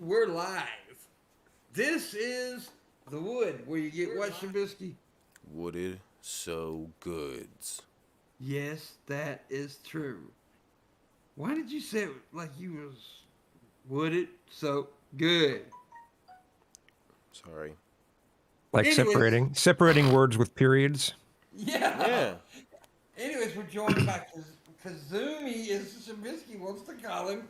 We're live. This is the Wood, where you get what, Shabisky? Wooded so goods. Yes, that is true. Why did you say it like you was wooded so good? Sorry. Like Anyways, separating words with periods. yeah. Yeah. Anyways, we're joined by Kazumi, as Shabisky wants to call him.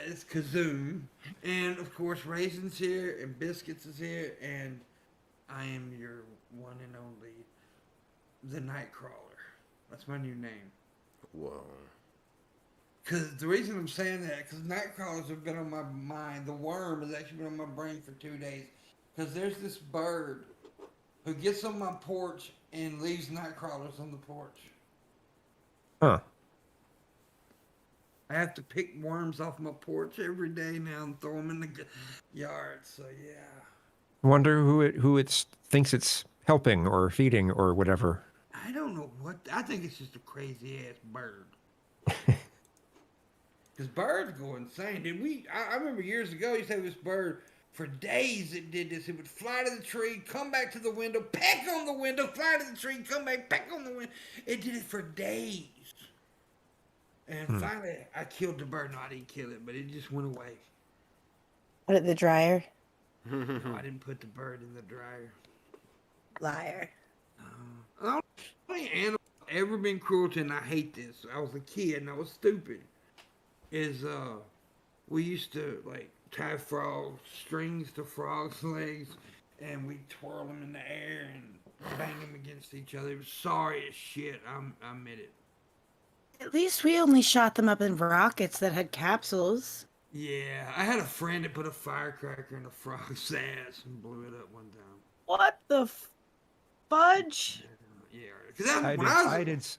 It's Kazoom. And of course, Raisins here, and Biscuits is here, and I am your one and only, the Nightcrawler. That's my new name. Whoa. Because the reason I'm saying that, because Nightcrawlers have been on my mind. The worm has actually been on my brain for 2 days. Because there's this bird who gets on my porch and leaves Nightcrawlers on the porch. Huh. I have to pick worms off my porch every day now and throw them in the yard. So yeah. Wonder who it thinks it's helping or feeding or whatever. I don't know what. I think it's just a crazy ass bird. Because birds go insane. I remember years ago, you used to have this bird for days it did this. It would fly to the tree, come back to the window, peck on the window, fly to the tree, come back, peck on the window. It did it for days. And finally, I killed the bird. No, I didn't kill it, but it just went away. Put it in the dryer. No, I didn't put the bird in the dryer. Liar. The only animal I've ever been cruel to, and I hate this. I was a kid and I was stupid. Is we used to like tie frog strings to frogs' legs, and we twirl them in the air and bang them against each other. It was sorry as shit. I admit it. At least we only shot them up in rockets that had capsules. Yeah, I had a friend that put a firecracker in a frog's ass and blew it up one time. What the fudge? Yeah, because when I was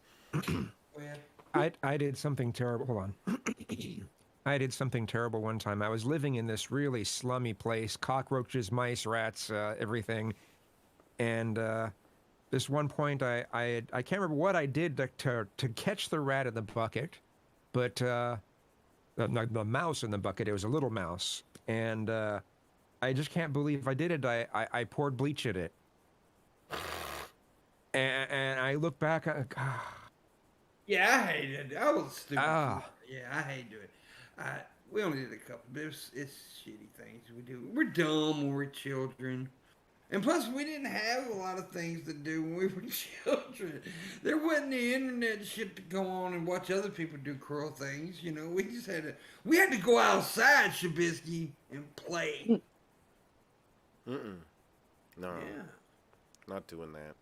I did something terrible. Hold on. I did something terrible one time. I was living in this really slummy place, cockroaches, mice, rats, everything. And this one point, I can't remember what I did to catch the rat in the bucket, but the mouse in the bucket. It was a little mouse, and I just can't believe I did it. I poured bleach in it, and I look back. Yeah, I hated it. I was stupid. Ah. Yeah, I hate doing it. We only did a couple, but it's shitty things we do. We're dumb when we're children. And plus, we didn't have a lot of things to do when we were children. There wasn't the internet shit to go on and watch other people do cruel things. You know, we had to go outside, Shabisky, and play. No. Yeah. Not doing that.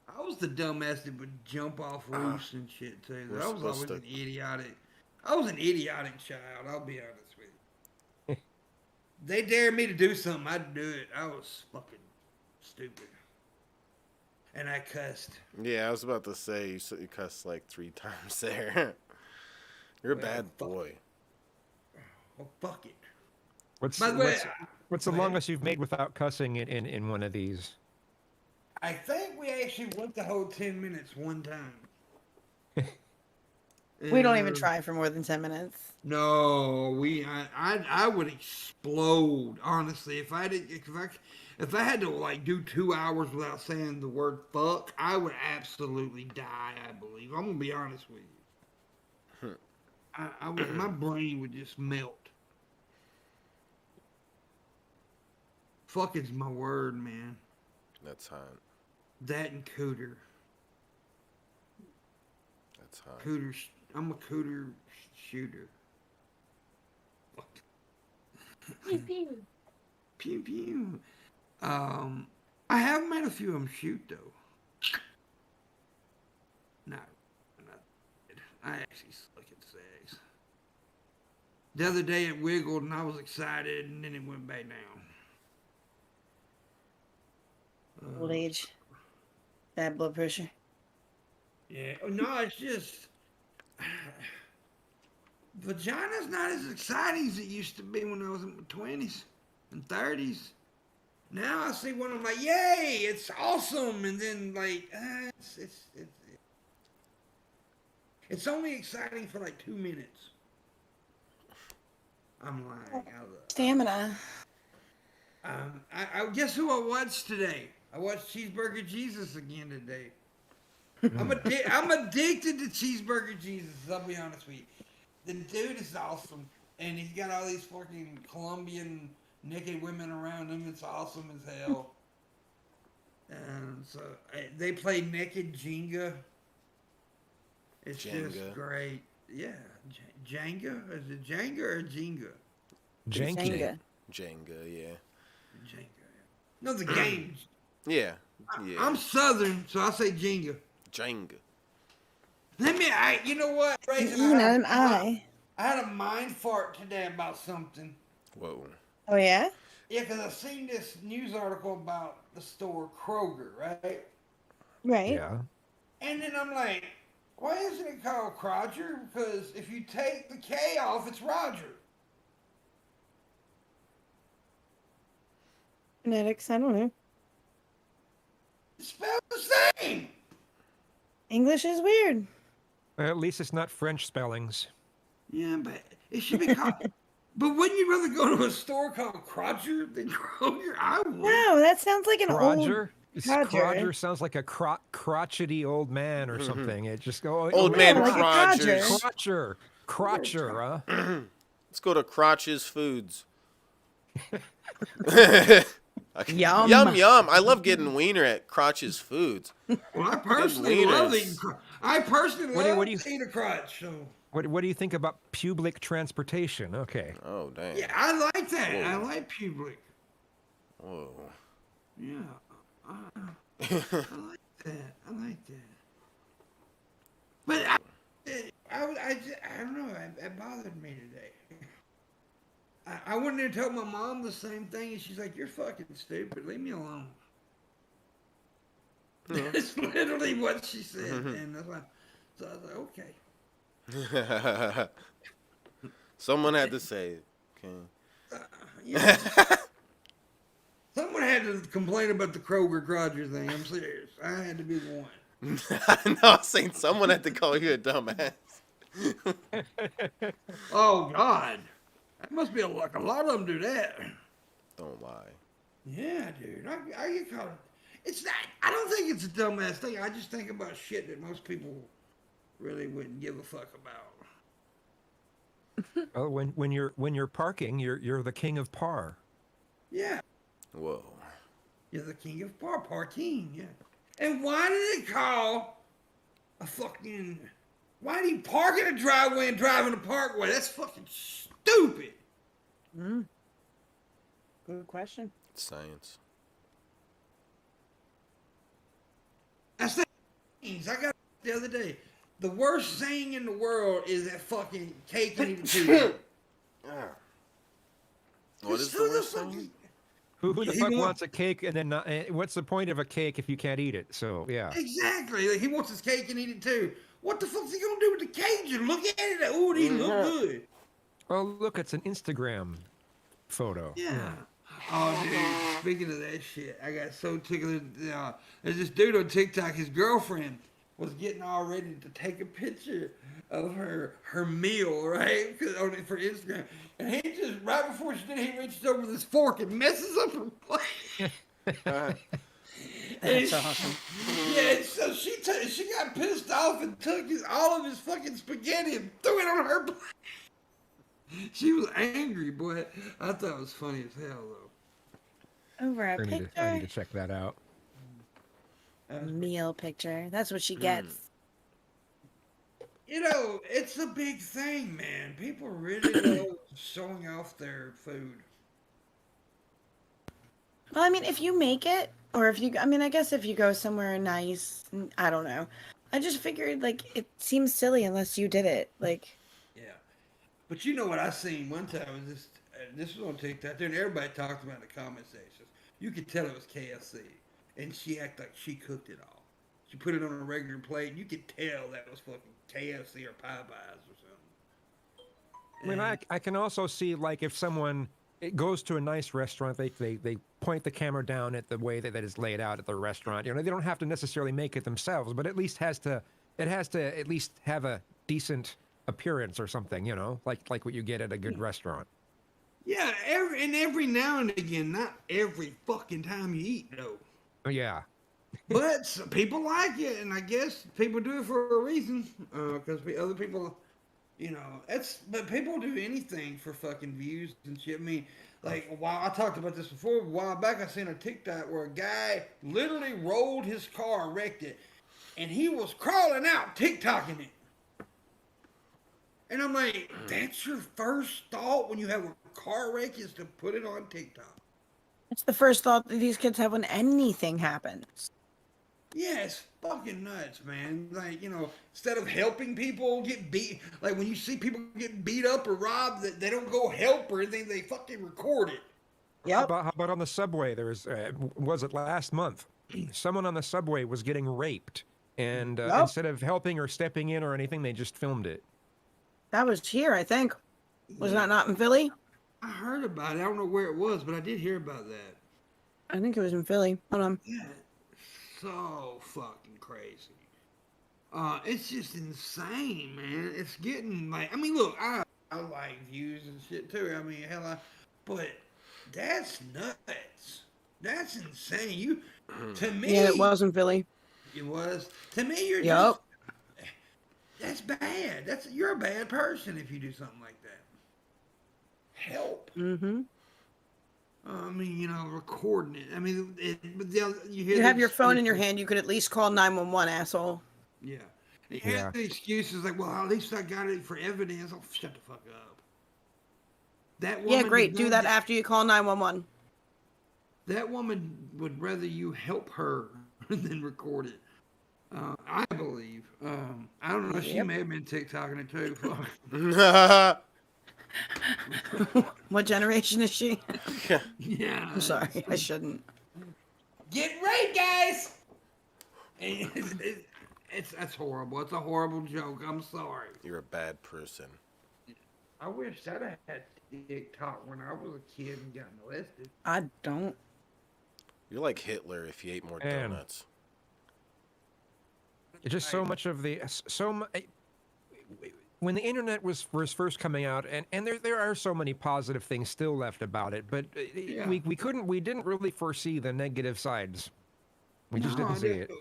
I was the dumbass that would jump off roofs and shit too. We're I was always supposed to- an idiotic. I was an idiotic child. I'll be honest with you. They dared me to do something, I'd do it. I was fucking stupid, and I cussed. Yeah, I was about to say you cussed like 3 times there. You're a Well, bad fuck boy. Oh fuck it. What's By the way, what's the go ahead. longest you've made without cussing in one of these? I think we actually went the whole 10 minutes one time. We don't even And, try for more than 10 minutes. No, I would explode honestly if I had to like do 2 hours without saying the word fuck. I would absolutely die. I believe. I'm gonna be honest with you. My brain would just melt. Fuck is my word, man. That's hot. That and cooter. That's hot. I'm a cooter shooter. Fuck. Pew pew. Pew pew. I have made a few of them shoot though. No, not. I actually suck at sex. The other day it wiggled and I was excited and then it went back down. Old age. Bad blood pressure. Yeah. No, it's just vagina's not as exciting as it used to be when I was in my 20s and 30s. Now I see one, I'm like, yay, it's awesome, and then like, it's only exciting for like 2 minutes. I'm lying. Stamina. I guess who I watched today? I watched Cheeseburger Jesus again today. I'm addicted to Cheeseburger Jesus. I'll be honest with you. The dude is awesome, and he's got all these fucking Colombian naked women around him. It's awesome as hell. And so they play naked Jenga. It's just Jenga. great. Yeah, Jenga. Is it Jenga or Jenga? Janky. Jenga. Jenga, yeah. Jenga. No, the game. Yeah. Yeah. I'm Southern, so I say Jenga. Jenga. You know what? Rachel, Not an I. I had a mind fart today about something. Whoa. Oh yeah. Yeah, because I seen this news article about the store Kroger, right? Right. Yeah. And then I'm like, why isn't it called Croger? Because if you take the K off, it's Roger. Phonetics. I don't know. It's spelled the same. English is weird. Well, at least it's not French spellings. Yeah, but it should be called. But wouldn't you rather go to a store called Croger than Kroger? I would. No, that sounds like an Roger? Roger. Roger sounds like a crotchety old man or something. It just go Old man like a Rogers. Crotcher, huh? Let's go to Crotch's Foods. Yum. Yum yum. I love getting wiener at Crotch's Foods. Well, I personally love eating. I personally love what do you- eating a crotch. So What do you think about public transportation? Okay. Oh damn. yeah, I like that. Whoa. I like public. Whoa. Yeah, I like that. I like that. But I don't know. It bothered me today. I went there and told my mom the same thing, and she's like, "You're fucking stupid. Leave me alone." That's literally what she said, and that's why. So I was like, "Okay." Someone had to say it. Okay. Yeah. Someone had to complain about the Kroger Roger thing. I'm serious. I had to be the one. No, I'm saying someone had to call you a dumbass. Oh God, that must be a lot of them do that. Don't lie. Yeah, dude. I get caught. It's not. I don't think it's a dumbass thing. I just think about shit that most people really wouldn't give a fuck about. Well, when you're parking, you're the king of par. Yeah, Whoa. you're the king of parking. Yeah. And why did it call a fucking? Why do you park in a driveway and drive in a parkway? That's fucking stupid. Good question. It's science. That's the things I got the other day. The worst thing in the world is that fucking cake and eating too. What is the worst thing? Who the He fuck wa- wants a cake and then not, what's the point of a cake if you can't eat it? So yeah. Exactly. Like, he wants his cake and eat it too. What the fuck's he gonna do with the Cajun? Look at it. Ooh, he look good. Oh look, it's an Instagram photo. Yeah. Oh, dude. Speaking of that shit, I got so tickled. There's this dude on TikTok. His girlfriend was getting all ready to take a picture of her meal, right? For Instagram. And he just, right before she did, he reaches over this fork and messes up her plate. That's awesome. Yeah, so she got pissed off and took all of his fucking spaghetti and threw it on her plate. She was angry, boy. I thought it was funny as hell, though. Over a I need picture. to check that out. Meal picture. That's what she gets. You know, it's a big thing, man. People really love showing off their food. Well, I mean, if you make it, or if you, I mean, I guess if you go somewhere nice, I don't know. I just figured, like, it seems silly unless you did it. Like, Yeah. But you know what I seen one time was this was on TikTok, and everybody talked about it in the comment sections. You could tell it was KFC, and she acted like she cooked it all. She put it on a regular plate, and you could tell that was fucking KFC or Popeyes or something. I mean, I can also see like if someone it goes to a nice restaurant, they point the camera down at the way that is laid out at the restaurant. You know, they don't have to necessarily make it themselves, but at least it has to at least have a decent appearance or something. You know, like what you get at a good restaurant. Yeah, every now and again, not every fucking time you eat though. Oh, yeah. But people like it, and I guess people do it for a reason. Because other people, but people do anything for fucking views and shit. I mean, like a while I talked about this before. A while back, I seen a TikTok where a guy literally rolled his car, wrecked it, and he was crawling out, TikToking it. And I'm like, that's your first thought when you have a car wreck is to put it on TikTok. It's the first thought that these kids have when anything happens. Yeah, it's fucking nuts, man. Like, instead of helping people get beat, like when you see people get beat up or robbed, that they don't go help or anything, they fucking record it. Yep. How about on the subway? There was it last month? Someone on the subway was getting raped, and Yep. instead of helping or stepping in or anything, they just filmed it. That was here, I think. Was that not in Philly? I heard about it. I don't know where it was, but I did hear about that. I think it was in Philly. Hold on. Yeah, so fucking crazy. It's just insane, man. It's getting like, I mean, look, I like views and shit too. I mean, but that's nuts. That's insane. To me, Yeah, it was in Philly. It was. To me, you're Yep. just. That's bad. You're a bad person if you do something like that. Help. Mm-hmm. I mean, recording it. I mean, You have your phone in your hand. You could at least call 911, asshole. Yeah. And you have the excuses like, well, at least I got it for evidence. Oh, shut the fuck up. That woman. Yeah, great. Do that after you call 911. That woman would rather you help her than record it. I believe. I don't know. She may have been TikToking it too. Fuck. What generation is she? Yeah. I'm sorry. I shouldn't. Get right, guys. That's horrible. It's a horrible joke. I'm sorry. You're a bad person. I wish that I had TikTok when I was a kid and got molested. I don't. You're like Hitler if you ate more Man. donuts. It's just so much of the when the internet was first coming out, and there are so many positive things still left about it, but we didn't really foresee the negative sides. We just didn't see it.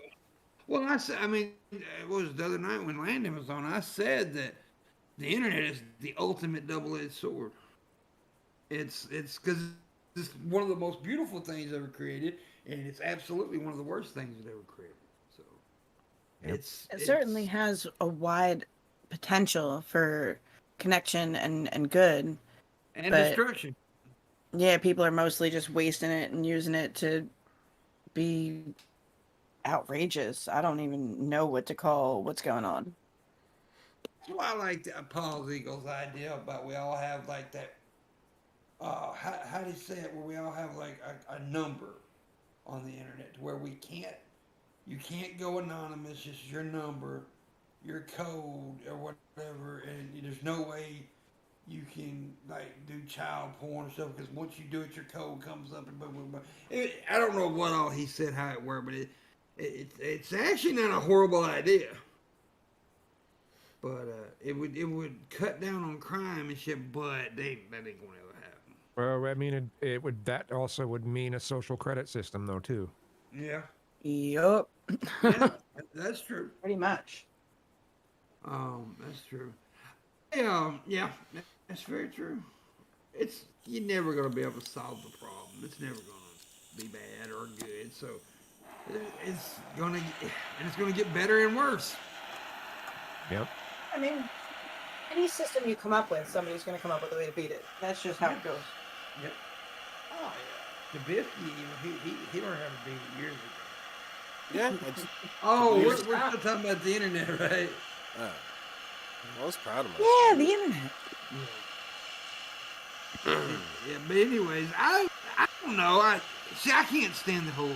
Well, I mean, it was the other night when Landon was on. I said that the internet is the ultimate double-edged sword. It's because it's one of the most beautiful things ever created, and it's absolutely one of the worst things ever created. So it certainly has a wide potential for connection and good and destruction. Yeah, people are mostly just wasting it and using it to be outrageous. I don't even know what to call what's going on. Well, I like Paul Eagle's idea about we all have like that. How do you say it? Where we all have like a number on the internet, to where you can't go anonymous. Just your number, your code, or whatever, and there's no way you can like do child porn stuff, because once you do it, your code comes up and boom, boom, boom. I don't know what all he said, how it worked, but it's actually not a horrible idea. But it would cut down on crime and shit, but that ain't gonna ever happen. Well, I mean, that also would mean a social credit system, though, too. Yeah. Yup. Yeah, that's true. Pretty much. That's true. Yeah, that's very true. You're never gonna be able to solve the problem. It's never gonna be bad or good. So it's gonna get better and worse. Yep. I mean, any system you come up with, somebody's going to come up with a way to beat it. That's just how it goes. Yep. Oh yeah. Trubisky, he learned how to beat it years ago. Yeah. We're still talking about the internet, right? I was proud of myself. Yeah, the internet. Yeah, but anyways, I don't know. I can't stand the whole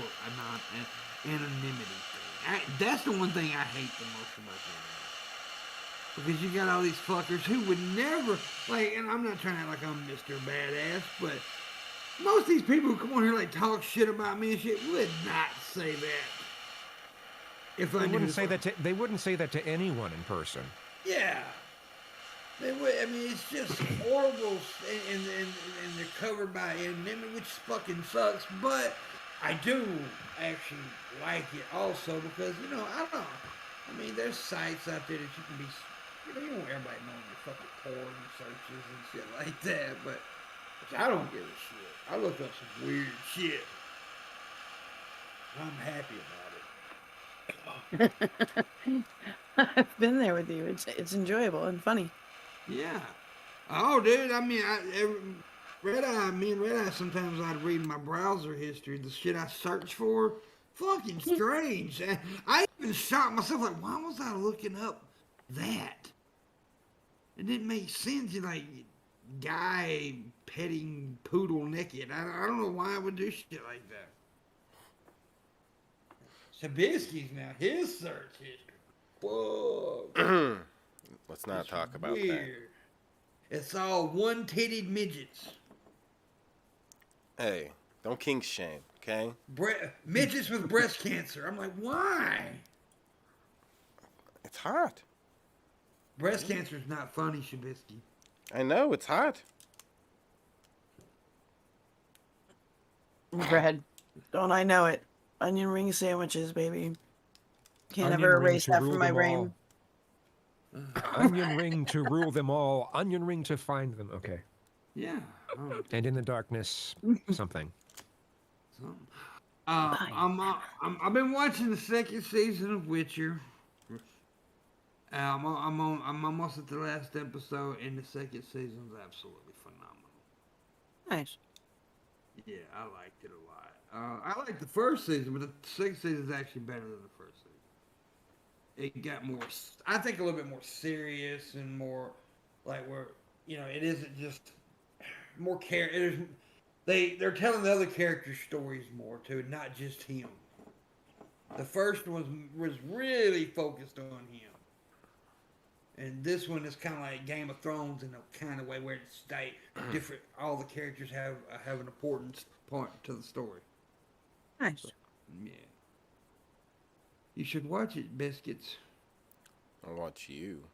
anonymity thing. That's the one thing I hate the most about the internet. Because you got all these fuckers who would never, like, and I'm not trying to act like I'm Mr. Badass, but most of these people who come on here like talk shit about me and shit would not say that. If I They wouldn't say that to anyone in person. Yeah. I mean, it's just horrible, and they're covered by anonymity, which fucking sucks. But I do actually like it also because I don't know. I mean, there's sites out there that you can be, you don't want everybody knowing your fucking porn searches and shit like that. But which I don't give a shit. I look up some weird shit. I'm happy about it. I've been there with you. It's enjoyable and funny. Yeah. Oh, dude. I mean, me and Red Eye, sometimes I'd read my browser history, the shit I search for. Fucking strange. And I even shocked myself, like, why was I looking up that? It didn't make sense. Like, guy petting poodle naked. I don't know why I would do shit like that. Sabisky's now, his search history. Whoa. Let's not It's talk about weird. It's all one-titted midgets. that. Hey, don't kink shame, okay? Midgets with breast cancer. I'm like, why? It's hot. Breast cancer is not funny, Shabisky. I know, it's hot. Bread. Don't I know it? Onion ring sandwiches, baby. Can't Onion ever ring erase to that rule from my them brain. Onion ring to rule them all. Onion ring to find them. Okay. Yeah. And in the darkness, something. I've been watching the second season of Witcher. I'm almost at the last episode, and the second season's absolutely phenomenal. Nice. Yeah, I liked it a lot. I liked the first season, but the second season is actually better than the first season. It got more, I think, a little bit more serious and more like where it isn't just more care. They're telling the other characters' stories more too, not just him. The first one was really focused on him, and this one is kind of like Game of Thrones in a kind of way where it's different. All the characters have an important part to the story. Nice. Yeah. You should watch it, Biscuits. I'll watch you.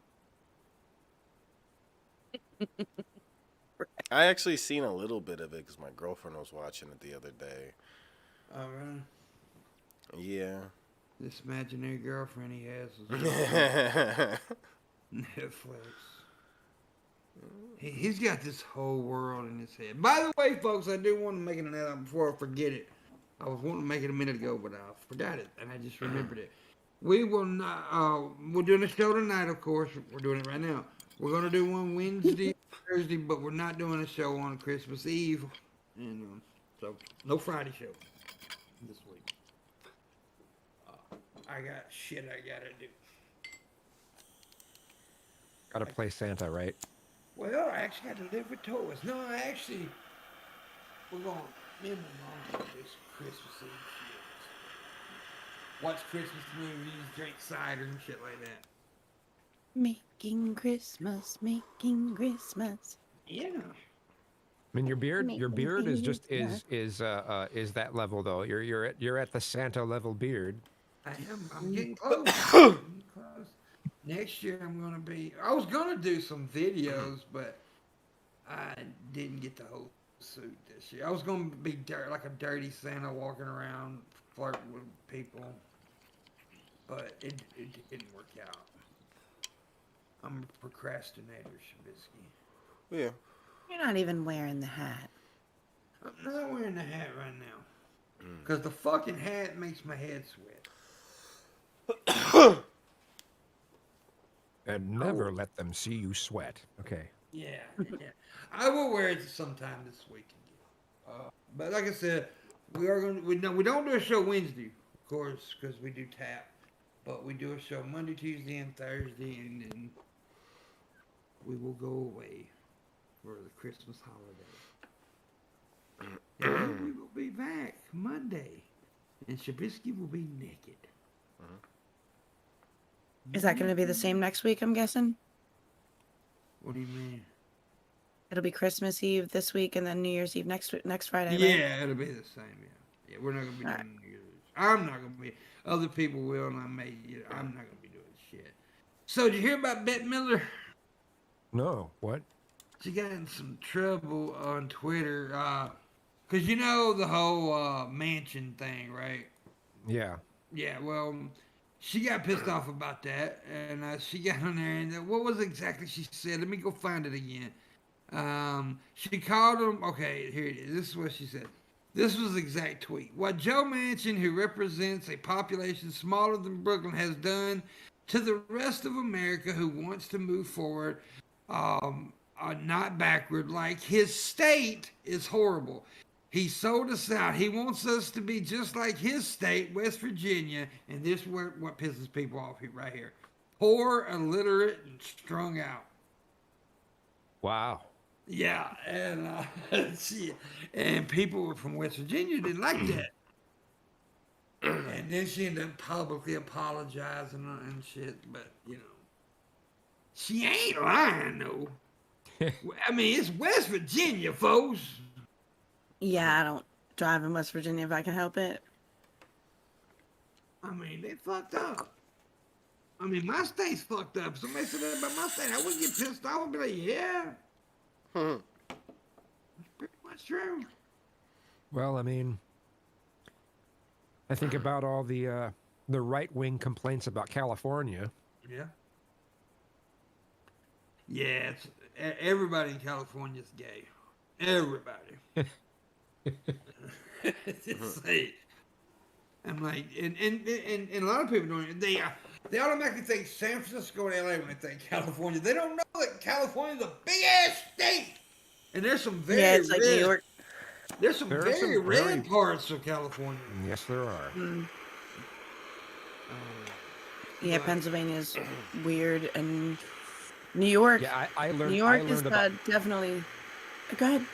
I actually seen a little bit of it because my girlfriend was watching it the other day. All right. Yeah. This imaginary girlfriend he has is Netflix. He's got this whole world in his head. By the way, folks, I do want to make an announcement before I forget it. I was wanting to make it a minute ago, but I forgot it, and I just remembered it. We will not. We're doing a show tonight, of course. We're doing it right now. We're gonna do one Wednesday, Thursday, but we're not doing a show on Christmas Eve, and so no Friday show this week. I got shit I gotta do. Gotta play Santa, right? Well, I actually got to live with toys. No, we're going. Me and my mom gonna do some Christmas Eve shit. Watch Christmas movies, drink cider and shit like that. Making Christmas. Yeah. I mean, your beard is just is that level though. You're at the Santa level beard. I am. I'm getting close. Getting close. Next year I'm gonna be. I was gonna do some videos, but I didn't get the whole suit this year. I was gonna be like a dirty Santa walking around flirting with people, but it didn't work out. I'm a procrastinator, Shabisky. Yeah. You're not even wearing the hat. I'm not wearing the hat right now. Because the fucking hat makes my head sweat. And never let them see you sweat. Okay. Yeah. I will wear it sometime this week again. But like I said, we don't do a show Wednesday, of course, because we do tap. But we do a show Monday, Tuesday, and Thursday, and then we will go away for the Christmas holiday. And then we will be back Monday, and Shabisky will be naked. Is that going to be the same next week, I'm guessing? What do you mean? It'll be Christmas Eve this week and then New Year's Eve next Friday, right? Yeah, it'll be the same, yeah. We're not going to be doing New Year's. I'm not going to be. Other people will, and I'm not going to be doing shit. So, did you hear about Bette Midler? No, what? She got in some trouble on Twitter. Cause you know the whole mansion thing, right? Yeah. Yeah. Well, she got pissed off about that, and she got on there and what was exactly she said? Let me go find it again. She called him. Okay, here it is. This is what she said. This was the exact tweet. What Joe Manchin, who represents a population smaller than Brooklyn, has done to the rest of America who wants to move forward, not backward, like his state is horrible. He sold us out. He wants us to be just like his state, West Virginia, and this is what pisses people off here, right here. Poor, illiterate, and strung out. Wow. Yeah, and and people from West Virginia didn't like that. And then she ended up publicly apologizing and shit. But she ain't lying though. I mean, it's West Virginia, folks. Yeah, I don't drive in West Virginia if I can help it. I mean, they fucked up. I mean, my state's fucked up. Somebody said that about my state, I wouldn't get pissed off and be like, yeah. That's pretty much true. Well, I mean, I think about all the right-wing complaints about California. Yeah. Yeah, everybody in California is gay. Everybody. Just say, I'm like, and a lot of people don't. They automatically think San Francisco and LA when they think California. They don't know that California's a big ass state, and there's some very It's like red, New York. There's some There are very some red very- parts of California. Yes, there are. Yeah, But- Pennsylvania's weird, and New York. Yeah, I learned. New I York is learned about. definitely. Go ahead.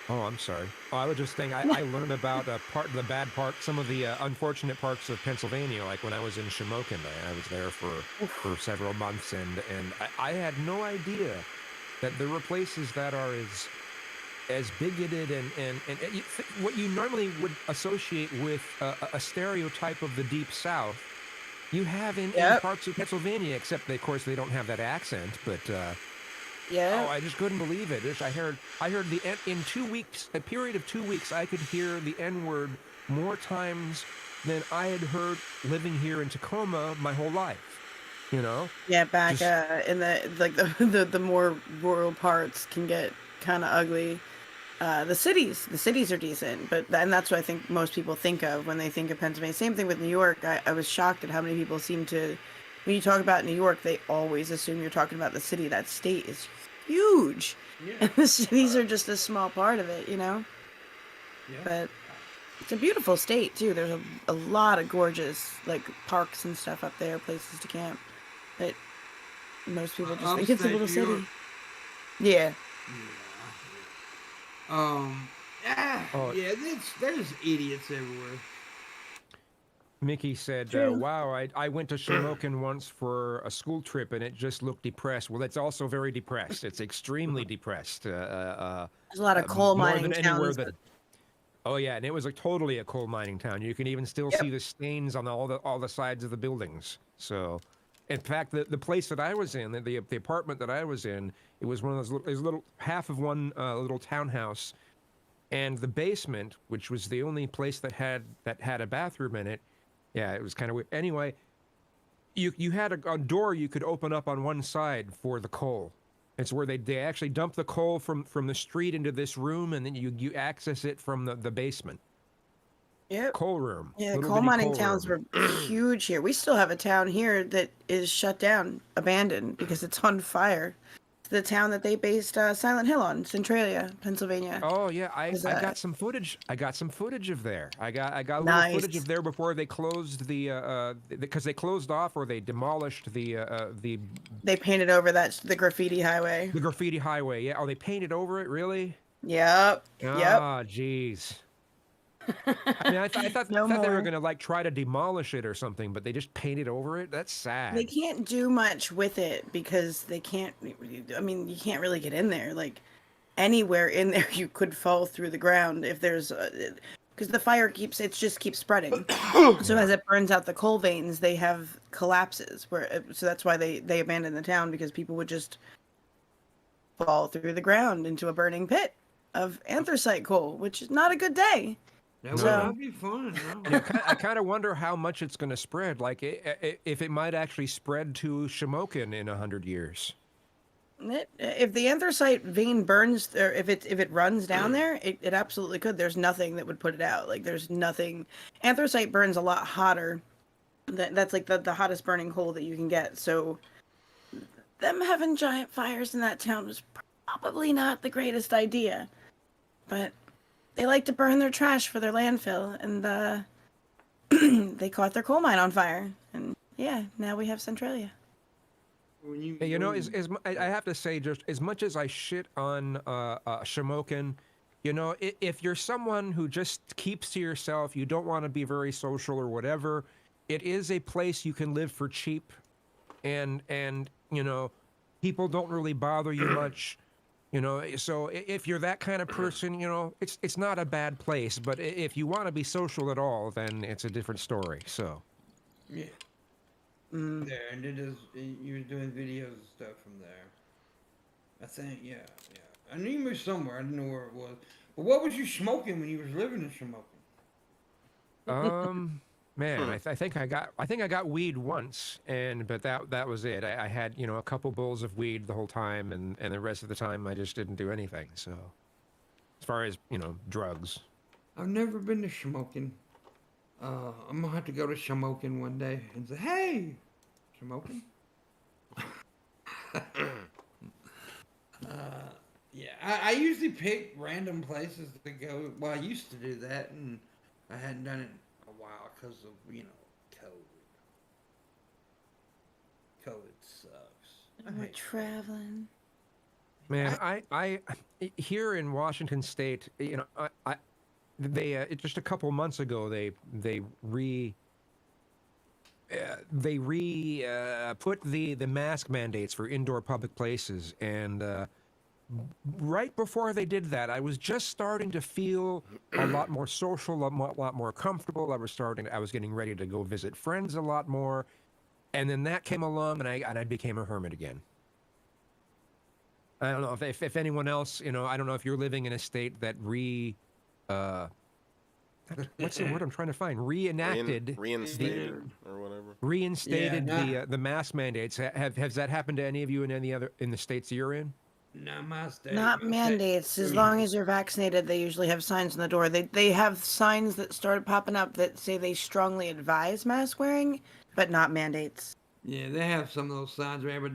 Oh, I'm sorry. Oh, I was just saying. I learned about the bad part, some of the unfortunate parts of Pennsylvania. Like when I was in Shamokin, I was there for several months, and I had no idea that there were places that are as bigoted and what you normally would associate with a stereotype of the Deep South. You have in parts of Pennsylvania, except of course they don't have that accent, but. Yeah. Oh, I just couldn't believe it. I heard in 2 weeks, a period of 2 weeks, I could hear the N-word more times than I had heard living here in Tacoma my whole life. You know? Yeah, back Just- in the more rural parts can get kind of ugly. The cities are decent, and that's what I think most people think of when they think of Pennsylvania. Same thing with New York. I was shocked at how many people seem to, when you talk about New York, they always assume you're talking about the city. That state is huge, and the cities are just a small part of it, Yeah. But it's a beautiful state too. There's a lot of gorgeous like parks and stuff up there, places to camp. But most people just think it's a Upstate little New city. York. Yeah. Oh. Yeah, there's idiots everywhere. Mickey said, True. wow, I went to Shamokin once for a school trip and it just looked depressed. Well, it's also very depressed. It's extremely depressed. There's a lot of coal more mining than anywhere towns. that. Oh yeah, and it was like totally a coal mining town. You can even still see the stains on all the sides of the buildings. So, in fact, the place that I was in, the apartment that I was in, it was one of those little, it was a little half of one little townhouse, and the basement, which was the only place that had a bathroom in it. Yeah, it was kind of weird. Anyway, you had a door you could open up on one side for the coal. It's where they actually dump the coal from the street into this room, and then you access it from the basement. Yep. Coal room. Yeah, Little coal bitty mining coal towns room. were huge here. We still have a town here that is shut down, abandoned, because it's on fire. It's the town that they based Silent Hill on, Centralia, Pennsylvania. Oh yeah, I Is got that- some footage. I got some footage of there. I got a little Nice. footage of there before they closed because they closed off or they demolished the They painted over the graffiti highway. graffiti highway. Yeah. Oh, they painted over it. Really? Yep. Yep. Ah, jeez. I mean, I thought No they were more. gonna like try to demolish it or something, but they just painted over it. That's sad. They can't do much with it because they can't. I mean, you can't really get in there. Like anywhere in there, you could fall through the ground if there's, because the fire just keeps spreading. So as it burns out the coal veins, they have collapses. So that's why they abandoned the town, because people would just fall through the ground into a burning pit of anthracite coal, which is not a good day. That would So- not be fun. No. And I kind of wonder how much it's going to spread. Like, if it might actually spread to Shamokin in 100 years. If the anthracite vein burns, or if it runs down there, it absolutely could. There's nothing that would put it out. Like, there's nothing. Anthracite burns a lot hotter. That's like the hottest burning coal that you can get. So them having giant fires in that town was probably not the greatest idea. But they like to burn their trash for their landfill, and they caught their coal mine on fire. And yeah, now we have Centralia. Hey, you know, I have to say, just as much as I shit on Shamokin, you know, if you're someone who just keeps to yourself, you don't want to be very social or whatever, it is a place you can live for cheap, and you know, people don't really bother you much, you know. So if you're that kind of person, you know, it's not a bad place. But if you want to be social at all, then it's a different story. So. Yeah. There, and it is. You were doing videos and stuff from there. I think, yeah. I knew you moved somewhere. I didn't know where it was. But what was you smoking when you was living in Shamokin? Man, I think I got weed once, but that was it. I had, you know, a couple bowls of weed the whole time, and the rest of the time I just didn't do anything. So, as far as, you know, drugs. I've never been to Shamokin. I'm gonna have to go to Shamokin one day and say, "Hey, Shamokin." Yeah, I usually pick random places to go. Well, I used to do that, and I hadn't done it in a while because of, you know, COVID. COVID sucks. I We're hate traveling. Man, I here in Washington State, you know, they just a couple months ago they put the mask mandates for indoor public places, and right before they did that, I was just starting to feel a lot more social, a lot more comfortable. I was getting ready to go visit friends a lot more, and then that came along, and I became a hermit again. I don't know if anyone else, you know, I don't know if you're living in a state that what's the word I'm trying to find? Reinstated or whatever. Reinstated Yeah, the mask mandates. Has that happened to any of you in the states you're in? Not my state. Not My mandates. state- As long as you're vaccinated, they usually have signs on the door. They have signs that started popping up that say they strongly advise mask wearing, but not mandates. Yeah, they have some of those signs around, but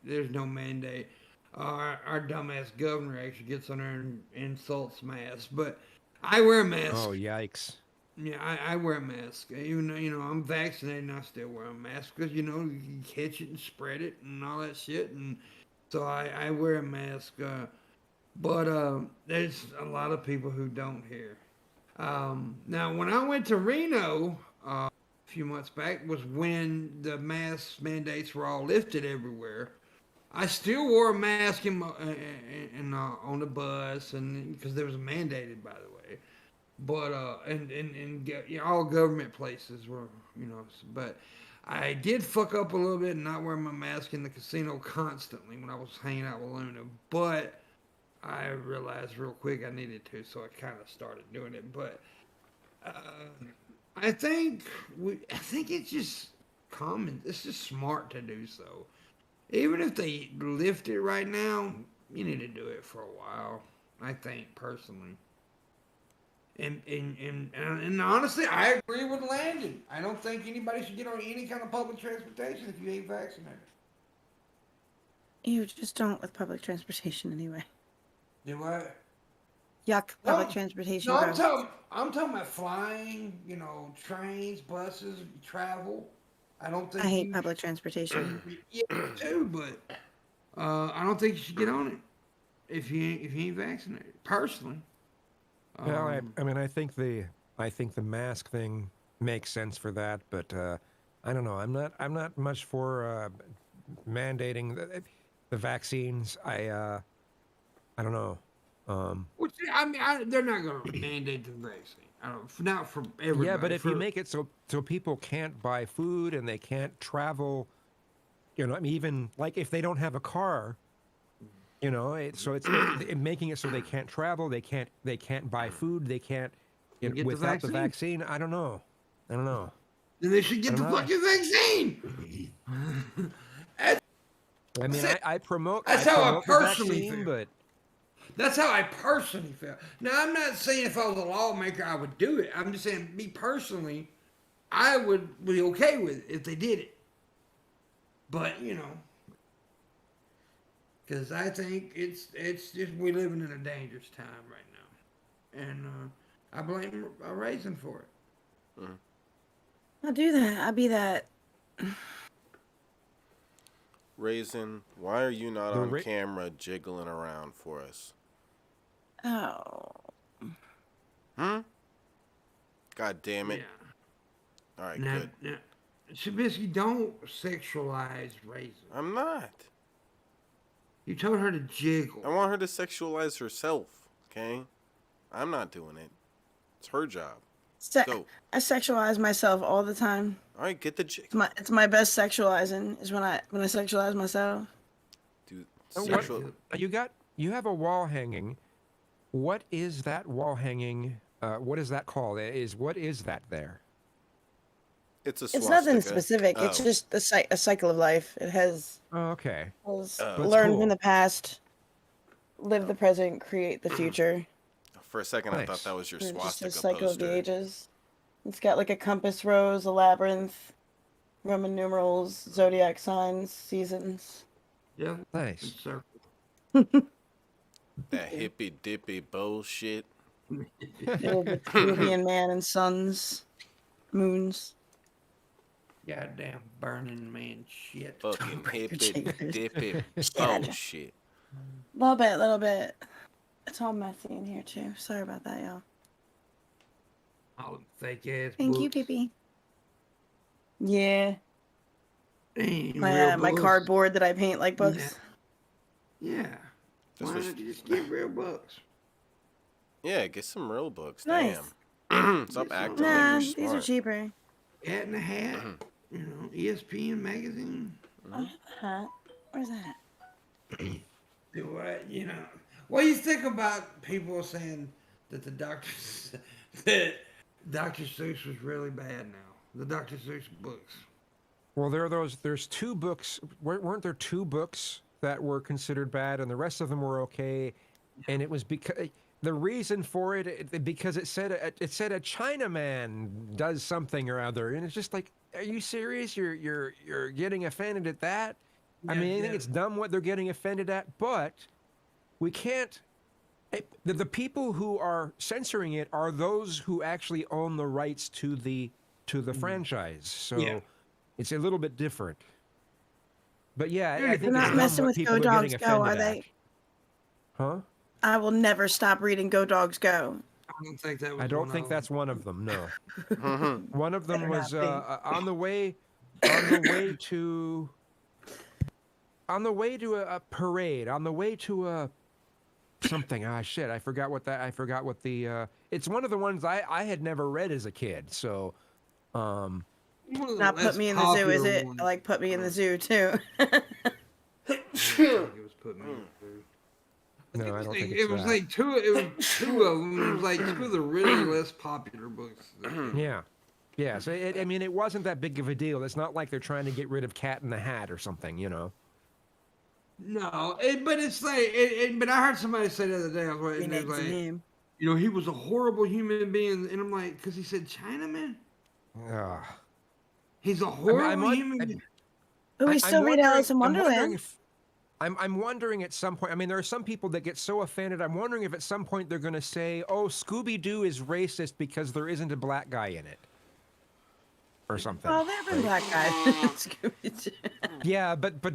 there's no mandate. Our dumbass governor actually gets on there and insults masks, but I wear a mask. Oh, yikes. Yeah, I wear a mask. Even though, you know, I'm vaccinated and I still wear a mask because, you know, you can catch it and spread it and all that shit. And so I wear a mask. But there's a lot of people who don't here. Now, when I went to Reno a few months back was when the mask mandates were all lifted everywhere. I still wore a mask on the bus, and because there was a mandated, by the way. But all government places were, you know. But I did fuck up a little bit and not wear my mask in the casino constantly when I was hanging out with Luna. But I realized real quick I needed to, so I kind of started doing it. But I think it's just common. It's just smart to do so. Even if they lift it right now, you need to do it for a while. I think personally. And honestly, I agree with Landon. I don't think anybody should get on any kind of public transportation if you ain't vaccinated. You just don't with public transportation anyway. Do I? Yuck, public No, transportation. No, gross. I'm talking about flying. You know, trains, buses, travel. I don't think I hate you public transportation. Yeah, me too, but I don't think you should get on it if you ain't vaccinated. Personally. Well, I mean, I think the mask thing makes sense for that, but I don't know. I'm not much for mandating the vaccines. I don't know. Which I mean, they're not going to mandate the vaccine. I don't, not for everybody. Yeah, but if you make it so people can't buy food and they can't travel, you know, I mean, even like if they don't have a car, You know, making it so they can't travel, they can't buy food, they can't Get the without the vaccine. vaccine. I don't know. I don't know. Then they should I get don't the know. fucking vaccine. I mean, I promote That's how I the personally vaccine, feel. but That's how I personally feel. Now, I'm not saying if I was a lawmaker I would do it. I'm just saying, me personally, I would be okay with it if they did it. But because I think it's just we're living in a dangerous time right now, and I blame a raisin for it. I'll do that. I'll be that. Raisin, why are you not the on ra- camera jiggling around for us? Oh. Hmm? God damn it. Yeah. All right, Now, good. now, Trubisky, don't sexualize raisin. I'm not. You told her to jiggle. I want her to sexualize herself, okay? I'm not doing it. It's her job. Go. I sexualize myself all the time. All right, get the jig. It's my best sexualizing is when I sexualize myself. Dude, Oh, sexual. you have a wall hanging. What is that wall hanging? What is that called? What is that there? It's a It's swastika. nothing specific. Oh. It's just a cycle of life. It has Oh, okay. has Oh. That's learned cool. from the past, live the present, create the future. For a second, I thought Nice. that was your And it just swastika says cycle of the poster. ages. It's got like a compass rose, a labyrinth, Roman numerals, zodiac signs, seasons. Yeah. Nice. It's circle. That hippy dippy bullshit. Little Peruvian man and suns, moons. Goddamn burning man shit. Fucking hippy Jeepers. dippy Shit. bullshit. Little bit. It's all messy in here too. Sorry about that, y'all. All them fake ass Thank you, books. Pee. Yeah, They ain't my real my books. cardboard that I paint like books. Yeah. This Why was- don't you just get real books? Yeah, get some real books. Nice. Damn. Stop Get some acting real- like Nah, you're these are smart. cheaper. Cat in the Hat. ESPN magazine. Huh? Where's that? Do what? What do you think about people saying that that Dr. Seuss was really bad now? The Dr. Seuss books. Well, there's two books. Weren't there two books that were considered bad, and the rest of them were okay? And it was because the reason for because it said a Chinaman does something or other, and it's just like, are you serious? You're getting offended at that? I Yeah, mean, I think yeah. it's dumb what they're getting offended at, but we can't. The people who are censoring it are those who actually own the rights to the franchise. So Yeah. it's a little bit different. But yeah, They're I think not it's dumb messing what with people Go are getting Dogs Go, offended are at. they? Huh? I will never stop reading Go Dogs Go. I don't think that was I don't one think of that's one of them. No, Mhm. one of them Better was not be. on the way to a parade, on the way to a something. Ah, shit! I forgot what the. It's one of the ones I had never read as a kid. So, One of the Not less put me in the zoo, is popular it? ones. I like put me in the zoo too. I think it was put me in the zoo. no, I don't think It it's was that. like two. It was two of them. It was like two of the really less popular books. Yeah. Yeah, so I mean, it wasn't that big of a deal. It's not like they're trying to get rid of Cat in the Hat or something, you know. No, but it's like. But I heard somebody say the other day. I was like, and it was like, name. he was a horrible human being, and I'm like, because he said Chinaman. Ugh. He's a horrible I'm on- human. being. But we still read Alice in Wonderland. I'm wondering at some point. I mean, there are some people that get so offended. I'm wondering if at some point they're going to say, "Oh, Scooby Doo is racist because there isn't a black guy in it," or something. Oh, there have been black guys. Scooby-Doo. Yeah, but they're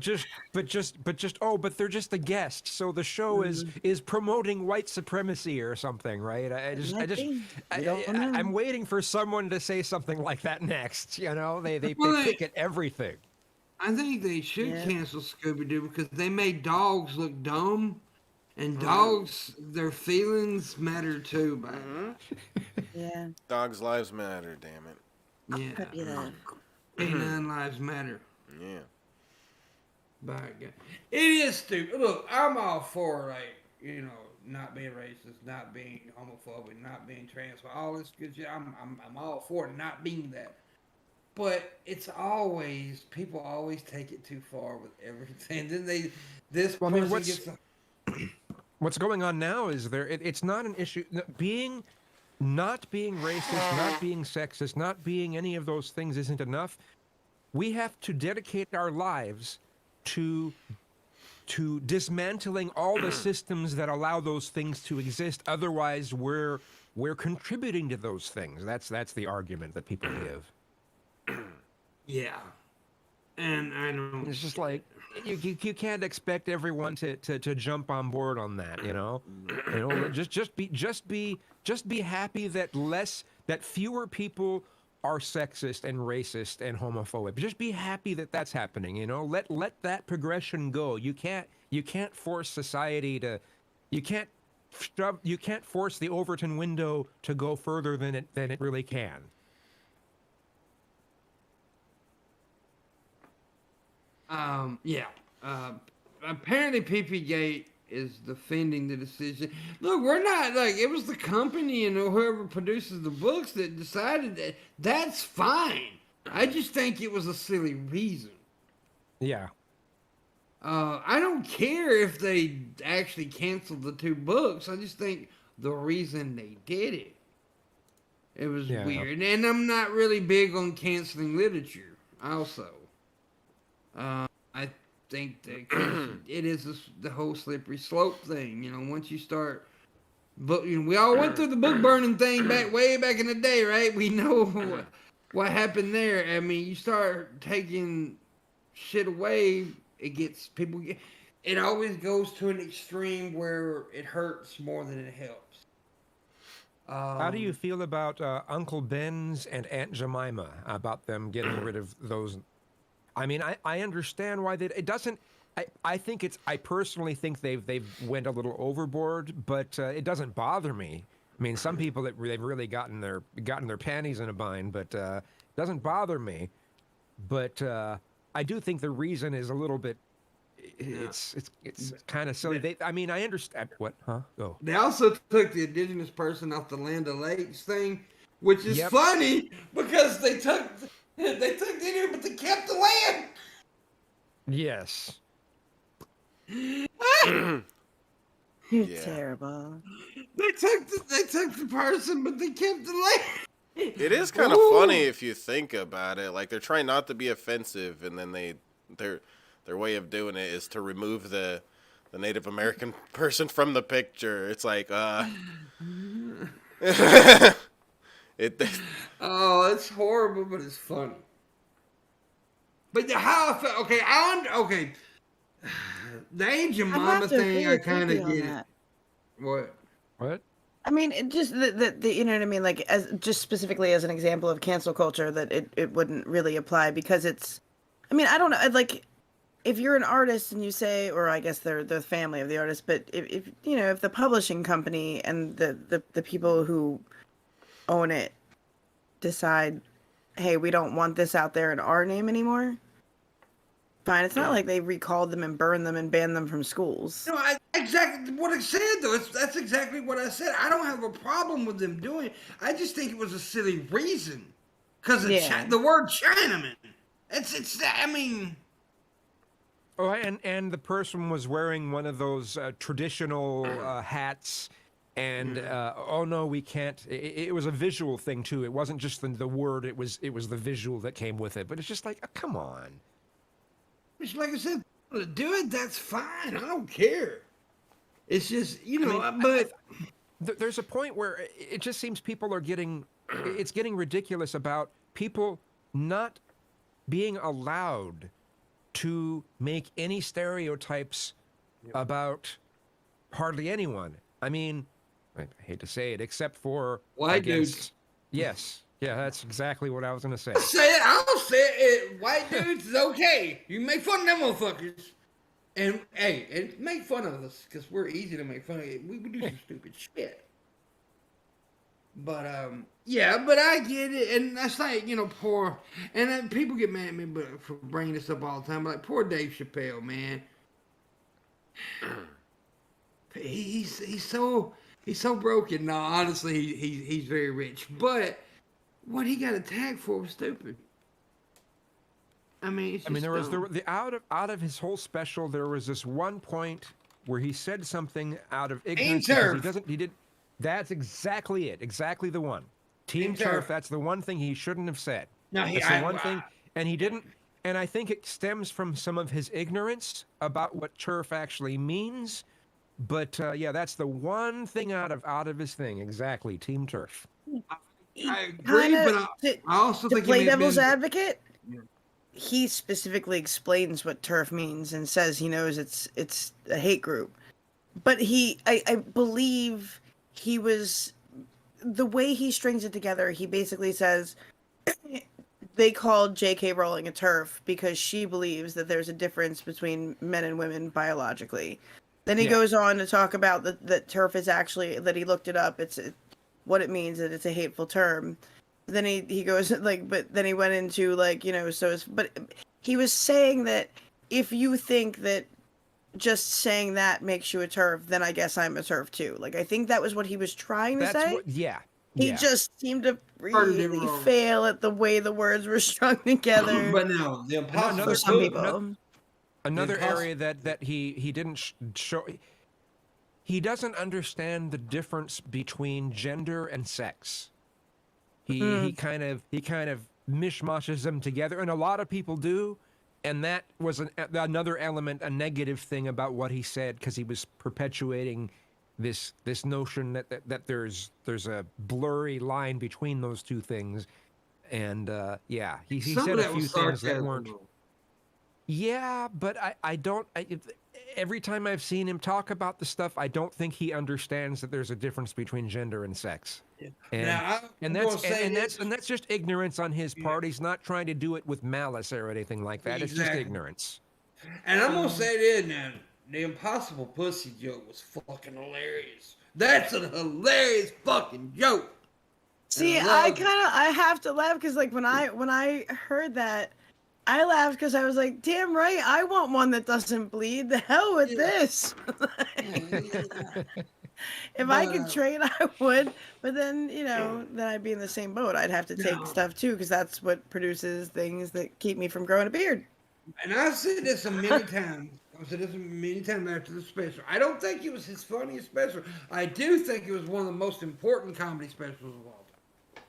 just a guest. So the show is promoting white supremacy or something, right? Might be. We don't know. I'm waiting for someone to say something like that next. You know, they Well, pick at everything. I think they should Yeah. cancel Scooby Doo because they made dogs look dumb, and dogs, their feelings matter too. But Yeah. Dogs' lives matter, damn it. yeah, Could be that. canine lives matter. Yeah. By God. It is stupid. Look, I'm all for, like, not being racist, not being homophobic, not being trans, all this good shit. I'm all for not being that. But it's always, people always take it too far with everything. Then this Well, I mean, person gets. what's going on now is it's not an issue. Not being racist, not being sexist, not being any of those things isn't enough. We have to dedicate our lives to dismantling all the systems that allow those things to exist. Otherwise, we're contributing to those things. That's the argument that people give. Yeah. And I don't. It's just like you can't expect everyone to jump on board on that. Just be happy that fewer people are sexist and racist and homophobic. Just be happy that that's happening. Let that progression go. You can't force society to. You can't force the Overton window to go further than it really can. Yeah. Apparently, PP Gate is defending the decision. Look, we're not like it was the company and whoever produces the books that decided that. That's fine. I just think it was a silly reason. Yeah. I don't care if they actually canceled the 2 books. I just think the reason they did it was weird. And I'm not really big on canceling literature. Also. I think that it is the whole slippery slope thing. Once you start, but we all went through the book burning thing way back in the day, right? We know what happened there. I mean, you start taking shit away, it always goes to an extreme where it hurts more than it helps. How do you feel about Uncle Ben's and Aunt Jemima, about them getting rid of those? I mean, I understand why it doesn't. I personally think they've went a little overboard, but it doesn't bother me. I mean, some people they've really gotten their panties in a bind, but it doesn't bother me. But I do think the reason is a little bit. It's kind of silly. I understand what, huh? Oh. They also took the indigenous person off the Land O'Lakes thing, which is funny because they took the Indian, but they kept the land. Yes. You're terrible. They took the person, but they kept the land. It is kind of funny if you think about it. Like, they're trying not to be offensive, and then their way of doing it is to remove the Native American person from the picture. It's like, it's horrible, but it's funny. But how I felt, okay. The Aunt Jemima thing, I kind of get it. What? I mean, it just the you know what I mean, like as just specifically as an example of cancel culture, that it wouldn't really apply because it's. I mean, I don't know, like if you're an artist and you say, or I guess they're the family of the artist, but if the publishing company and the people who own it decide, hey, we don't want this out there in our name anymore. Fine. It's not like they recalled them and burned them and banned them from schools. No, exactly what I said though. That's exactly what I said. I don't have a problem with them doing it. I just think it was a silly reason because of the word Chinaman. It's. I mean. Oh, and the person was wearing one of those traditional hats, and oh no, we can't. It was a visual thing too. It wasn't just the word. It was the visual that came with it. But it's just like, come on. It's like I said, to do it, that's fine. I don't care. It's just, but there's a point where it just seems people are getting ridiculous about people not being allowed to make any stereotypes about hardly anyone. I mean, I hate to say it, except for white dudes. Yes. Yeah, that's exactly what I was going to say. I'll say it. White dudes is okay. You make fun of them motherfuckers. And, make fun of us, because we're easy to make fun of. We do some stupid shit. But, Yeah, but I get it, and that's like poor. And then people get mad at me, but for bringing this up all the time, like poor Dave Chappelle, man. He's so broken. No, honestly, he's very rich, but what he got attacked for was stupid. I mean, it's I mean, just there was dumb. the out of his whole special, there was this one point where he said something out of Team ignorance because he turf. doesn't. He did. That's exactly it. Exactly the one. Team Team turf. turf. That's the one thing he shouldn't have said. No, That's the one thing, and he didn't. And I think it stems from some of his ignorance about what turf actually means. But yeah, that's the one thing out of his thing. Exactly, team turf. I Kind agree, of but I also to think he play may have devil's been. advocate. He specifically explains what turf means and says he knows it's a hate group. But I believe he was the way he strings it together. He basically says they called J.K. Rowling a turf because she believes that there's a difference between men and women biologically. Then he Yeah. goes on to talk about that turf is actually that he looked it up. It's what it means, that it's a hateful term. Then he goes like, but then he went into like so it's, but he was saying that if you think that just saying that makes you a turf, then I guess I'm a turf too. Like I think that was what he was trying to That's say. what. Yeah. He Yeah. just seemed to Worded it really wrong. fail at the way the words were strung together But no, the impossible for Another some book. people. The another impossible. area that he didn't show. He doesn't understand the difference between gender and sex. He Mm. kind of mishmashes them together, and a lot of people do. And that was another element, a negative thing about what he said, because he was perpetuating this notion that there's a blurry line between those two things. And yeah, he Some of said a that few was things that sarcasm. weren't. Yeah, but I don't. Every time I've seen him talk about the stuff, I don't think he understands that there's a difference between gender and sex. And Now and I'm that's gonna say this. and that's just ignorance on his Yeah, part. He's not trying to do it with malice or anything like that. It's just exactly. ignorance. And I'm gonna Mm. say this now. The impossible pussy joke was fucking hilarious. That's a hilarious fucking joke. And I See, love it. I have to laugh because like when I heard that, I laughed because I was like, damn right, I want one that doesn't bleed. The hell with Yeah. this. Yeah, yeah. If I But could trade, I would. But then, then I'd be in the same boat. I'd have to take no. stuff too, because that's what produces things that keep me from growing a beard. And I've said this a many times. I've said this many times after the special. I don't think it was his funniest special. I do think it was one of the most important comedy specials of all time.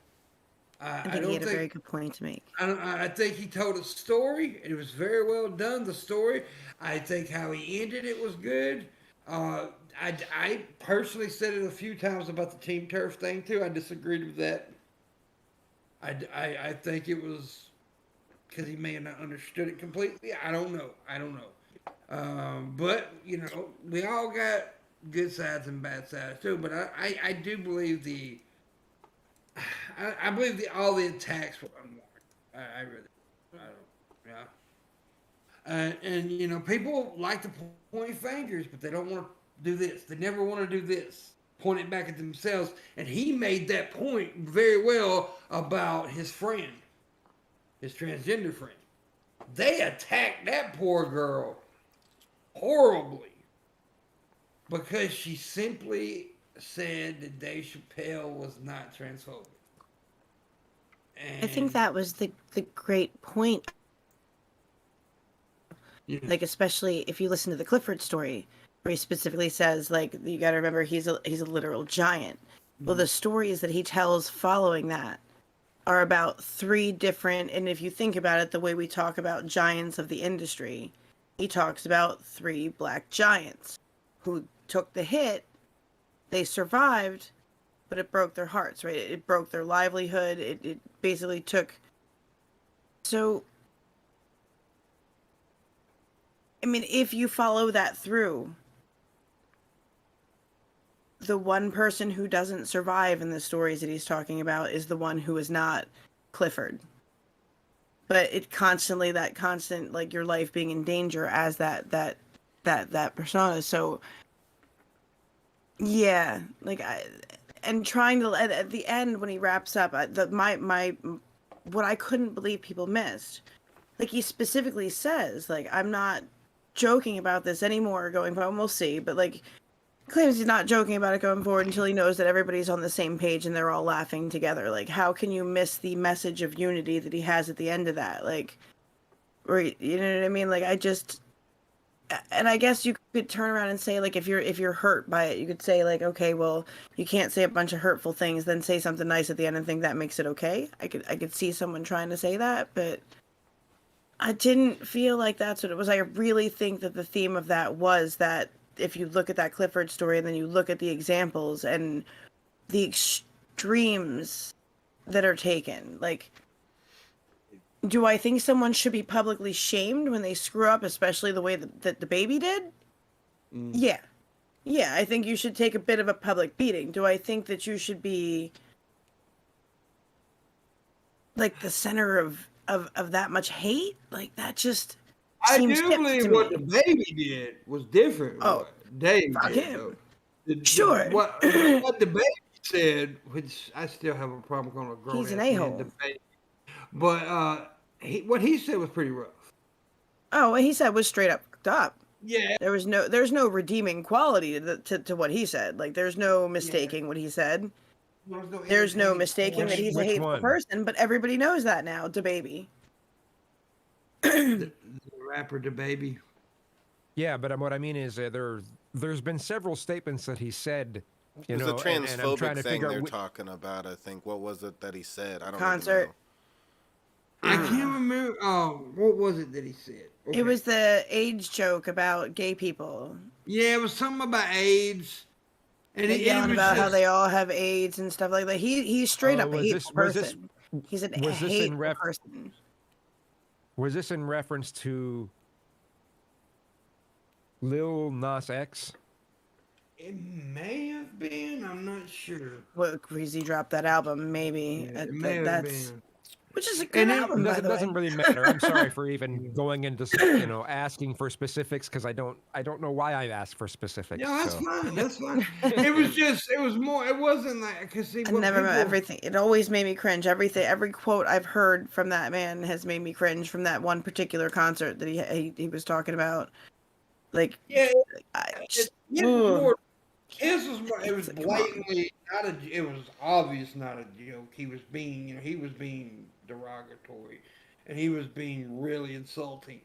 I I think he don't had a very think. good point to make. I think he told a story. It was very well done. The story. I think how he ended it was good. Uh, I personally said it a few times about the team turf thing too. I disagreed with that. I think it was because he may have not understood it completely. I don't know. I don't know. But we all got good sides and bad sides too. But I do believe I believe all the attacks were unwarranted. I really, I don't, yeah. And people like to point fingers, but they don't want to do this. They never want to do this. Point it back at themselves. And he made that point very well about his friend, his transgender friend. They attacked that poor girl horribly because she simply said that Dave Chappelle was not transphobic. I think And that was the great point. yeah, Like especially if you listen to the Clifford story, where he specifically says like you got to remember he's a literal giant. Well, the stories that he tells following that are about three different, and if you think about it, the way we talk about giants of the industry, he talks about three black giants who took the hit. They survived, but it broke their hearts, right? It broke their livelihood. It basically took. So, I mean, if you follow that through, the one person who doesn't survive in the stories that he's talking about is the one who is not Clifford. But that constant like your life being in danger as that persona. So yeah, like and trying to at the end when he wraps up, what I couldn't believe people missed, like he specifically says, like, I'm not joking about this anymore going forward. We'll see, but like claims he's not joking about it going forward until he knows that everybody's on the same page and they're all laughing together. Like, how can you miss the message of unity that he has at the end of that? Like, or you know what I mean? Like, and I guess you could turn around and say, like, if you're hurt by it, you could say, like, okay, well, you can't say a bunch of hurtful things, then say something nice at the end and think that makes it okay. I could see someone trying to say that, but I didn't feel like that's what it was. I really think that the theme of that was that if you look at that Clifford story and then you look at the examples and the extremes that are taken, like, do I think someone should be publicly shamed when they screw up, especially the way that the baby did? Yeah. Yeah, I think you should take a bit of a public beating. Do I think that you should be like the center of that much hate? Like, that just I seems do hip believe to what me. the baby did was different. Oh, What Dave fuck did, him. though. Sure. What the baby said, which I still have a problem calling a grown He's an ass man a-hole. the baby, but what he said was pretty rough. Oh, what he said was straight up fucked up. Yeah, There's no redeeming quality to what he said. Like, there's no mistaking what he said. There's no mistaking that he's a Which hateful one? person, but everybody knows that now, DaBaby. the rapper, the baby. Yeah, but what I mean is there's been several statements that he said, you It was know, a and I'm trying transphobic to thing figure they're out. talking about. I think. What was it that he said? I don't Concert. even know. I can't remember. What was it that he said? Okay. It was the AIDS joke about gay people. Yeah, it was something about AIDS, and Like, it yelling was about how just, they all have AIDS and stuff like that. He's straight up a hateful person. He's a was this in hateful person. Was this in reference to Lil Nas X? It may have been. I'm not sure. What, because he dropped that album, maybe. Yeah, it may have That's been. which is a good And it album, by It the way. doesn't really matter. I'm sorry for even going into asking for specifics because I don't know why I asked for specifics. No, that's so. fine. That's fine. It was more. It wasn't like because see I what never people. everything. It always made me cringe. Every quote I've heard from that man has made me cringe from that one particular concert that he was talking about. Like, Yeah, just, it was ugh. more. His was more. It was Come on. blatantly not a. It was obvious not a joke. He was being. He was being derogatory, and he was being really insulting.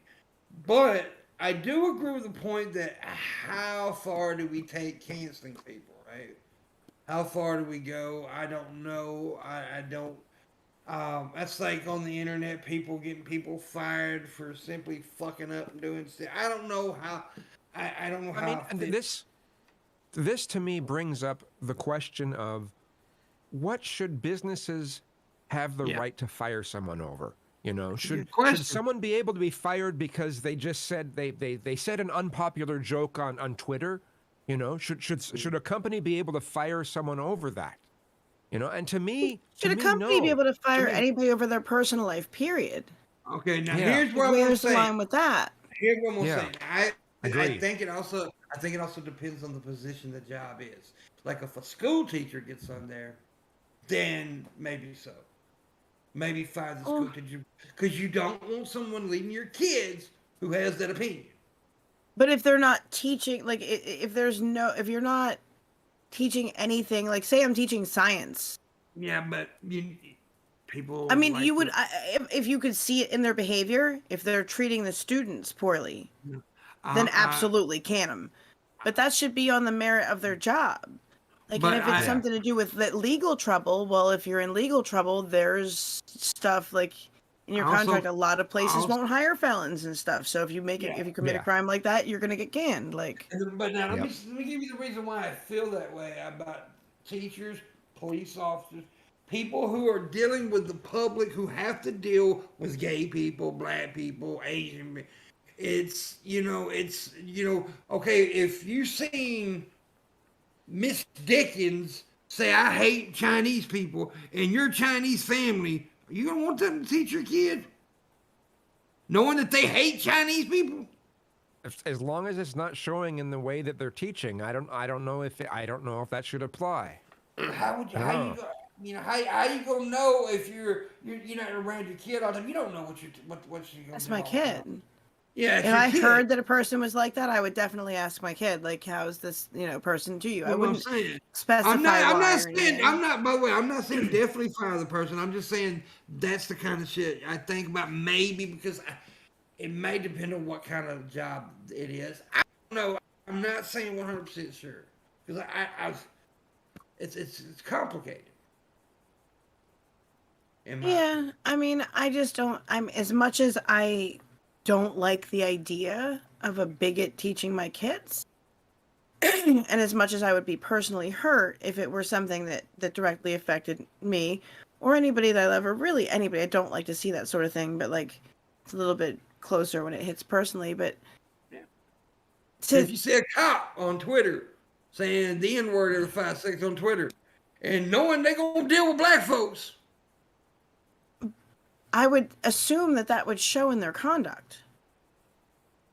But I do agree with the point that how far do we take canceling people, right? How far do we go? I don't know. I don't. That's like on the internet, people getting people fired for simply fucking up and doing stuff. I don't know how. I don't know how. I mean, and this to me brings up the question of what should businesses have the right to fire someone over? You know, should someone be able to be fired because they just said they said an unpopular joke on Twitter? You know, should a company be able to fire someone over that? You know, and to me, Should a company be able to fire anybody over their personal life? Period. Okay, now here's what I'm Where's gonna the say. line with that? Here's what I'm gonna say. I Agreed. think it also depends on the position the job is. Like if a school teacher gets on there, then maybe so. Maybe fire the school teacher because you don't want someone leading your kids who has that opinion. But if they're not teaching, like if you're not teaching anything, like say I'm teaching science. Yeah, but people. I mean, like you would if you could see it in their behavior, if they're treating the students poorly, then absolutely can them. But that should be on the merit of their job. Like, and if it's something to do with legal trouble, well, if you're in legal trouble, there's stuff like in your contract. A lot of places won't hire felons and stuff. So if you if you commit a crime like that, you're gonna get canned. Like, but now let me give you the reason why I feel that way about teachers, police officers, people who are dealing with the public who have to deal with gay people, black people, Asian people. It's okay, if you seen Miss Dickens say I hate Chinese people in your Chinese family, are you gonna want them to teach your kid? Knowing that they hate Chinese people? As long as it's not showing in the way that they're teaching, I don't know if that should apply. How would you? How you Oh, go? You know how you gonna know if you're not around your kid all the time? You don't know what you're gonna That's do my all the time. kid. Yeah, it's If your I kid. heard that a person was like that, I would definitely ask my kid, like, how is this, person to you? I That's what I'm wouldn't saying. specify I'm why not or saying. I'm anything. not. By the way, I'm not saying definitely fire the person. I'm just saying that's the kind of shit I think about. Maybe because it may depend on what kind of job it is. I don't know. I'm not saying 100% sure because it's complicated. In my Yeah, opinion. I mean, I just don't. I'm as much as I don't like the idea of a bigot teaching my kids, and as much as I would be personally hurt if it were something that directly affected me or anybody that I love, or really anybody. I don't like to see that sort of thing, but like it's a little bit closer when it hits personally. But Yeah. to If you see a cop on Twitter saying the N word every 5 seconds on Twitter, and knowing they gonna deal with black folks, I would assume that that would show in their conduct.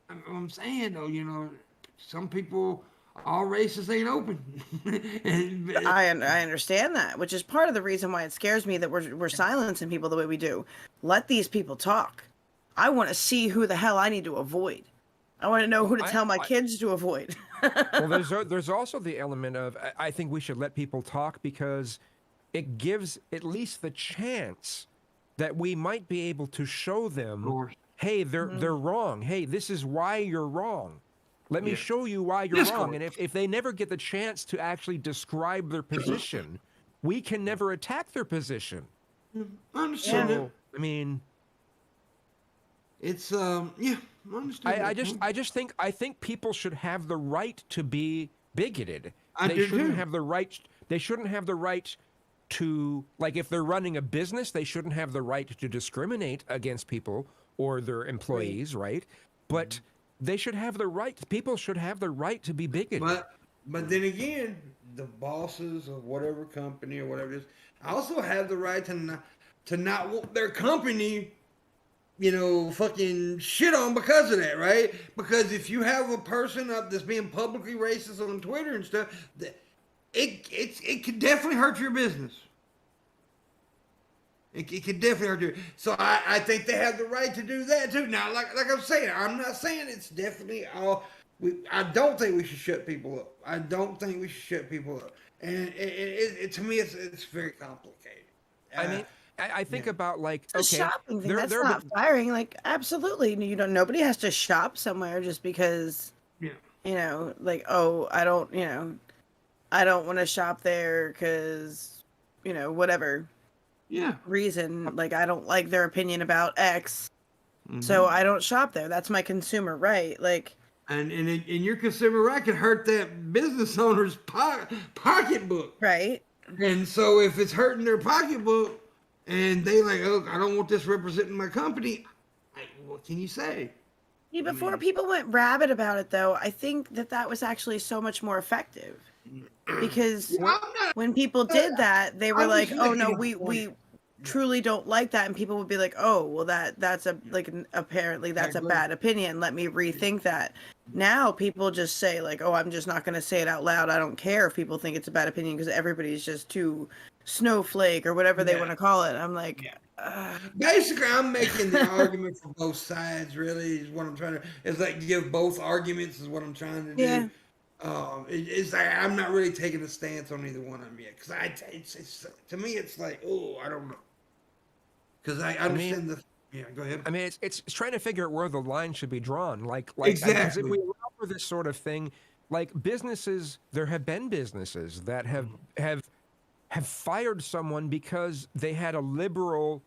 I'm saying though, some people, all races ain't open. and, I understand that, which is part of the reason why it scares me that we're silencing people the way we do. Let these people talk. I want to see who the hell I need to avoid. I want to know well, who to tell my kids to avoid. well, there's also the element of I think we should let people talk because it gives at least the chance that we might be able to show them, course, hey, they're Mhm. wrong. Hey, this is why you're wrong. Let me yeah, show you why you're wrong. discourse. And if they never get the chance to actually describe their position, we can never attack their position. I understand Yeah. that. So, I mean, It's yeah, I understand I that just point. I think people should have the right to be bigoted. I They do shouldn't too. have the right they shouldn't have the right to, like, if they're running a business, they shouldn't have the right to discriminate against people or their Right. employees, right? But they should have the right people should have the right to be bigoted. But then again, the bosses of whatever company or whatever it is also have the right to not want their company, fucking shit on because of that, right? Because if you have a person up that's being publicly racist on Twitter and stuff, it could definitely hurt your business. It could definitely hurt you. So I think they have the right to do that too. Now, like I'm saying, I'm not saying it's definitely all. I don't think we should shut people up. I don't think we should shut people up. And to me, it's very complicated. I Uh, mean, I yeah, think about, like, It's a okay, shopping thing. there That's have not been firing. Like, absolutely. Nobody has to shop somewhere just because, yeah, like, oh, I don't want to shop there because, whatever yeah. reason. Like, I don't like their opinion about X. So Hmm. I don't shop there. That's my consumer right. Like, And your consumer right could hurt that business owner's pocketbook. right. And so if it's hurting their pocketbook, and they like, oh, I don't want this representing my company. What can you say? See, I before mean, people went rabid about it, though, I think that was actually so much more effective because well, well, when people did that, they were I'm like, just "Oh making no, a point. we truly don't like that," and people would be like, "Oh, well, that's a apparently I that's a agree. bad opinion. Let me rethink that." Now people just say like, "Oh, I'm just not going to say it out loud. I don't care if people think it's a bad opinion because everybody's just too snowflake or whatever they Yeah, want to call it." I'm like, yeah. Basically, I'm making the argument for both sides. Really, is what I'm trying to. Is like give both arguments. Is what I'm trying to do. yeah. It's like I'm not really taking a stance on either one of them yet. Because it's to me, it's like, oh, I don't know. Because I I mean, understand the. Yeah, go ahead. it's trying to figure out where the line should be drawn. Like because if Exactly. we allow for this sort of thing, like businesses, there have been businesses that have fired someone because they had a liberal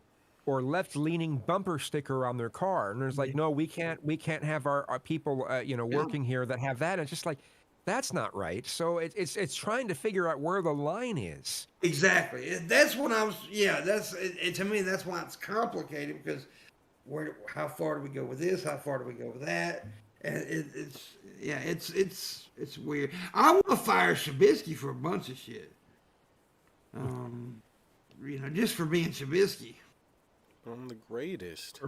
or left-leaning bumper sticker on their car, and there's like, no, we can't have our people, Yeah. working here that have that. And it's just like, that's not right. So it's trying to figure out where the line is. Exactly. That's what I was. Yeah. To me. That's why it's complicated because how far do we go with this? How far do we go with that? And it's yeah. It's weird. I want to fire Shabisky for a bunch of shit. Um, just for being Shabisky. I'm the greatest. I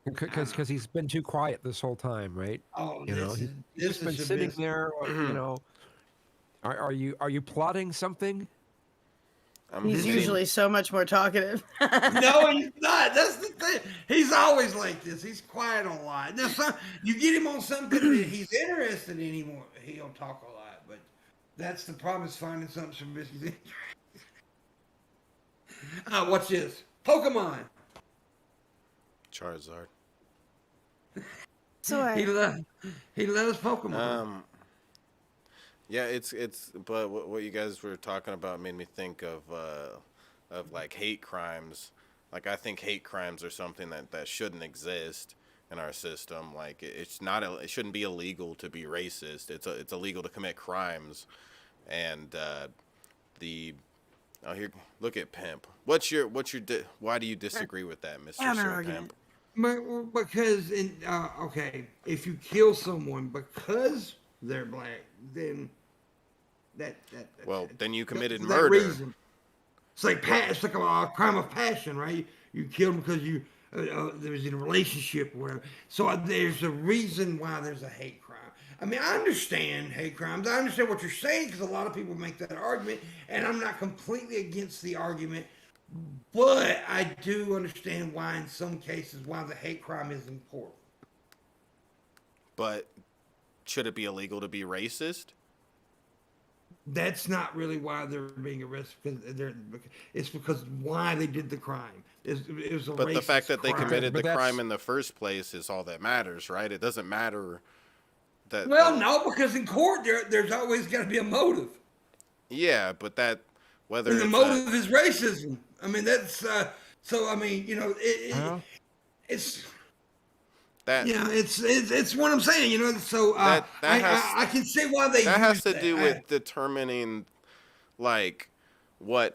don't know. Because he's been too quiet this whole time, right? Oh, You know, he's this just been is sitting Shabisky. there. Are you plotting something? He's usually so much more talkative. No, he's not. That's the thing. He's always like this. He's quiet a lot. Now, you get him on something that he's interested in, he'll talk a lot. But that's the problem, is finding something Trubisky's interested. Watch this. Pokemon. Charizard. So He loves Pokemon. Yeah, it's but what you guys were talking about made me think of like hate crimes. Like, I think hate crimes are something that shouldn't exist in our system. Like, it's not it shouldn't be illegal to be racist. It's illegal to commit crimes. And here, look at Pimp. What's your why do you disagree with that, Mr. Sir Pimp? Because okay, if you kill someone because they're black, then then you committed that murder. Reason. It's like a crime of passion, right? You killed them because there was in a relationship or whatever. So there's a reason why there's a hate crime. I mean, I understand hate crimes. I understand what you're saying, because a lot of people make that argument, and I'm not completely against the argument. But I do understand why, in some cases, why the hate crime is important. But should it be illegal to be racist? That's not really why they're being arrested. It's because why they did the crime. It was a but the fact that crime. they committed the crime in the first place is all that matters, right? It doesn't matter that. Well, no, because in court there's always got to be a motive. Yeah, but whether and the motive is racism. I mean, that's so. I mean, it's. That, it's what I'm saying, So I can see why they. That has to do with determining, like, what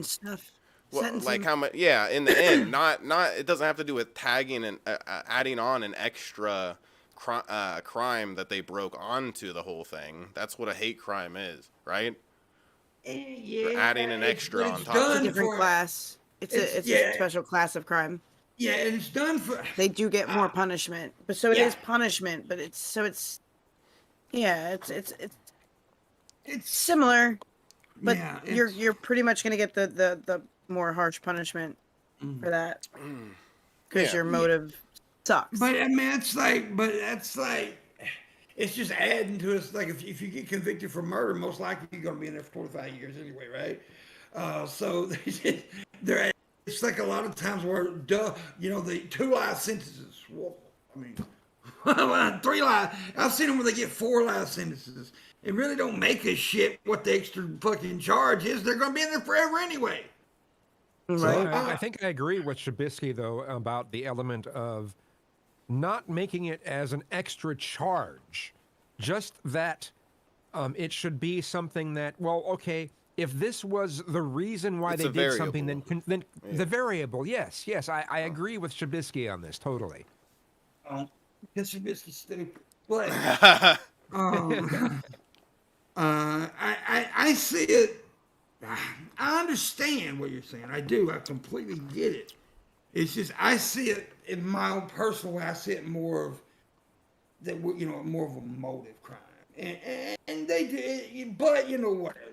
stuff. Like how much? Yeah, in the end, not. It doesn't have to do with tagging and adding on an extra crime that they broke onto the whole thing. That's what a hate crime is, right? Yeah. Or adding an extra on top. It's a different class. It's a special class of crime. Yeah, and it's done for. They do get more punishment, but it is punishment. But it's similar, but you're pretty much gonna get the more harsh punishment for that because your motive sucks. But I mean, that's like it's just adding to us. Like if you get convicted for murder, most likely you're gonna be in there for 45 years anyway, right? So they're. It's like a lot of times where, the 2 life sentences. Well, I mean, 3 life. I've seen them where they get 4 life sentences. It really don't make a shit what the extra fucking charge is. They're going to be in there forever anyway. Right. So, I think I agree with Trubisky, though, about the element of not making it as an extra charge. Just that it should be something that, well, okay, if this was the reason why they did something, then the variable, yes, I agree with Trubisky on this totally. Because Trubisky's stupid. But I see it. I understand what you're saying. I do. I completely get it. It's just I see it in my own personal way. I see it more of that. More of a motive crime, and they do. But whatever.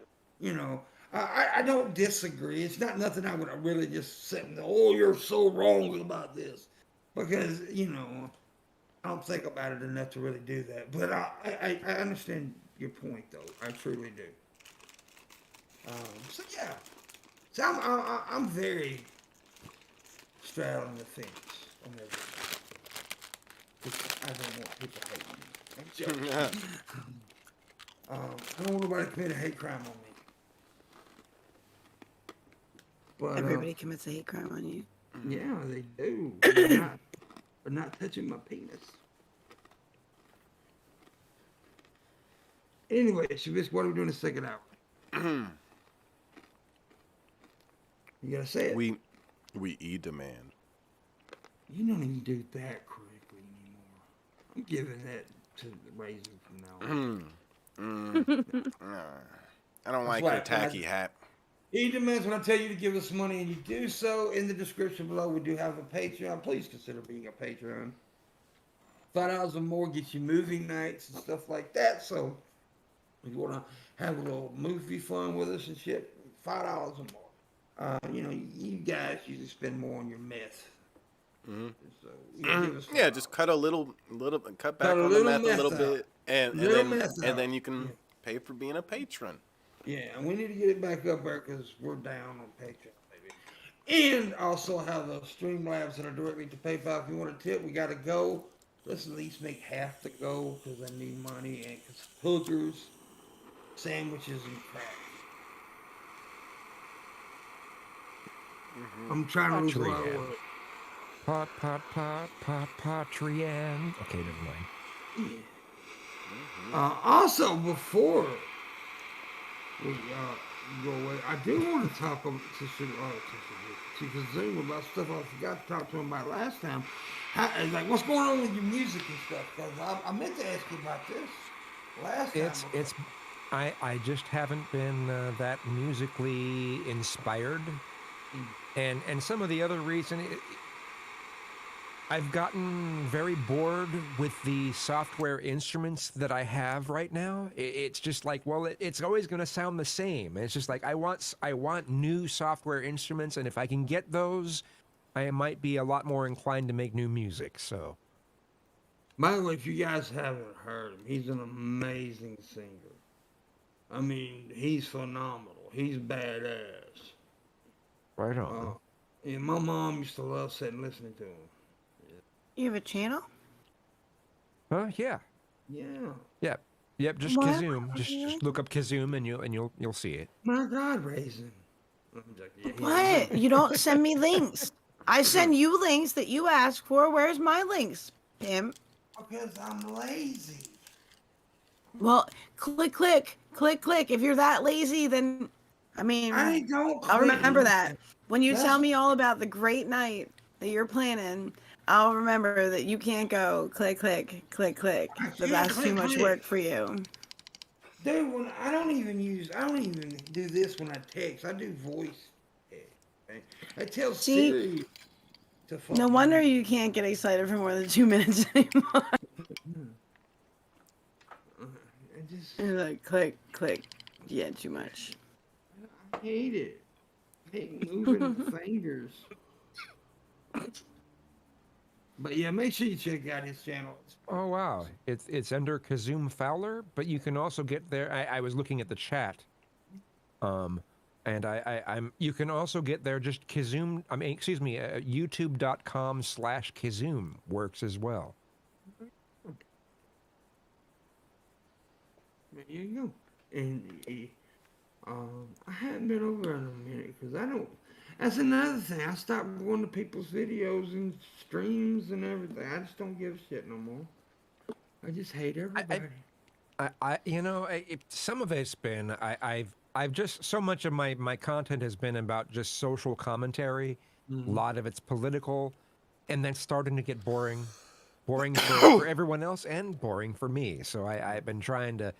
I don't disagree. It's not nothing I would really just sit and you're so wrong about this. Because, I don't think about it enough to really do that. But I understand your point, though. I truly do. So, yeah. So, I'm very straddling the fence on everything. I don't want people hating me. I'm joking. I don't want nobody to commit a hate crime on me. But, everybody commits a hate crime on you. Yeah, they do. They're not touching my penis. Anyway, Shavis, what are we doing the second hour? You gotta say it. We demand. You don't even do that correctly anymore. I'm giving that to the Raisin from now on. I don't like your tacky hat. He demands when I tell you to give us money and you do so. In the description below, we do have a Patreon. Please consider being a Patreon. $5 or more gets you movie nights and stuff like that. So if you want to have a little movie fun with us and shit, $5 or more. You guys usually spend more on your meth. Hmm. So give us Yeah, just cut a cut cut back a on the little meth a meth little out. bit, and Little meth out. then you Yeah. can pay for being a patron. Yeah, and we need to get it back up there because we're down on Patreon, baby. And also have the Streamlabs that are directly to PayPal. If you want a tip, we got to go. Let's at least make half the go because I need money and because hookers, sandwiches, and crack. I'm trying to lose a lot of Patreon. weight. Patreon. Okay, never mind. Yeah. Also, before we go away, I do want to talk to Kazoo about stuff I forgot to talk to him about last time. Like, what's going on with your music and stuff? Because I meant to ask you about this last time. It's I just haven't been that musically inspired, and some of the other reason I've gotten very bored with the software instruments that I have right now. It's just like, well, it's always going to sound the same. It's just like I want new software instruments, and if I can get those, I might be a lot more inclined to make new music. So, By the way, if you guys haven't heard him, he's an amazing singer. I mean, he's phenomenal. He's badass. right on. Yeah, my mom used to love sitting and listening to him. You have a channel? Yeah. Yeah. Yep. Yep. Just What? Kazoom. Just look up Kazoom, and you'll see it. My God, Raisin. I'm joking. What? You don't send me links. I send you links that you ask for. Where's my links, Pimp? Because I'm lazy. Well, click. If you're that lazy, then I mean, I don't. I'll remember click. that. When you That's- tell me all about the great night that you're planning, I'll remember that you can't go click. But can't that's too click, much click. work for you. Dude, when I don't even do this when I text. I do voice text. Okay? I tell See? Siri to fuck No me. wonder you can't get excited for more than 2 minutes anymore. I just You're like click. Yeah, too much. I hate it. I hate moving fingers. But yeah, make sure you check out his channel. Oh wow, it's under Kazoom Fowler, but you can also get there. I was looking at the chat, and I'm you can also get there just Kazoom. I mean, excuse me, YouTube.com/Kazoom works as well. There you go. And I haven't been over in a minute because I don't. That's another thing. I stopped going to people's videos and streams and everything. I just don't give a shit no more. I just hate everybody. Some of it's been I've just so much of my content has been about just social commentary. A lot of it's political, and then starting to get boring for everyone else and boring for me. So I've been trying to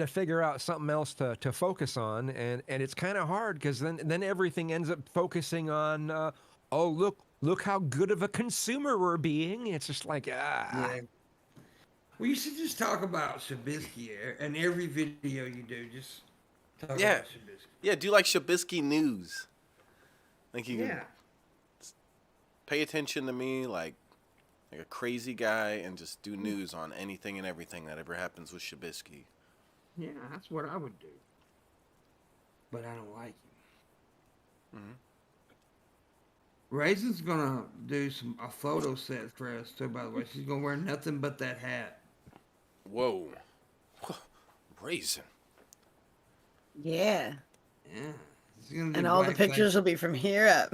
figure out something else to focus on, and it's kind of hard because then everything ends up focusing on oh look how good of a consumer we're being. It's just like Yeah. Well, you should just talk about Shabisky and every video you do. Just talk Yeah. about Shabisky. Yeah, do like Shabisky news. Like you can Yeah. pay attention to me like a crazy guy and just do news on anything and everything that ever happens with Shabisky. Yeah, that's what I would do. But I don't like him. Raisin's gonna do a photo set for us too. By the way, she's gonna wear nothing but that hat. Whoa. Raisin. Yeah. Yeah. She's gonna do And all the blackface. pictures will be from here up.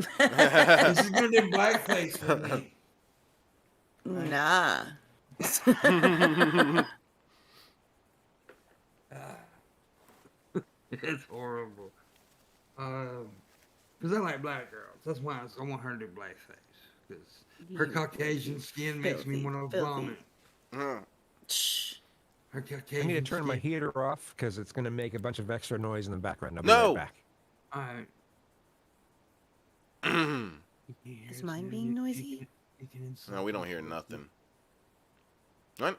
She's gonna do blackface for me. Nah. It's horrible. Because I like black girls. That's why I want her to do blackface. Because her Caucasian skin makes me want to vomit. Shh. Her Caucasian I need to turn my skin. heater off because it's going to make a bunch of extra noise in the background. I'll be No. right back. All right. Is mine being noisy? No, we don't hear nothing. What?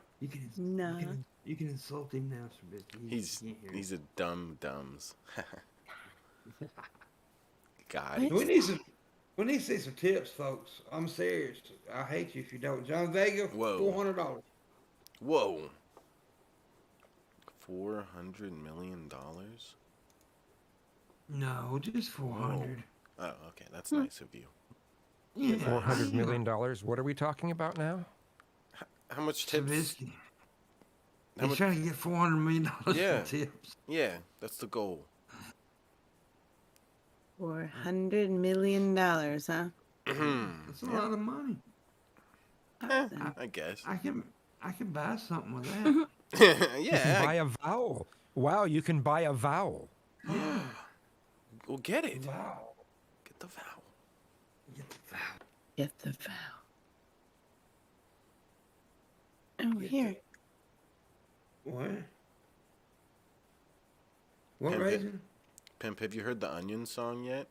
No. You can insult him now, Sir Biscuit. He's a dumb dumbs. God. What? We need to see some tips, folks. I'm serious. I hate you if you don't. John Vega, Whoa. $400. Whoa. $400 million? No, just 400. Oh, okay. That's nice of you. Yeah, $400 million. What are we talking about now? How much tips? Trubisky. How He's much? trying to get $400 million Yeah. for tips. Yeah, that's the goal. $400 million, huh? That's a lot of money. I guess. I can buy something with that. You can Yeah. buy a vowel. Wow, you can buy a vowel. Well, get it. Wow. Get the vowel. Get the vowel. Get the vowel. Oh, here. What? What Pimp it. raisin? Pimp, have you heard the Onion song yet?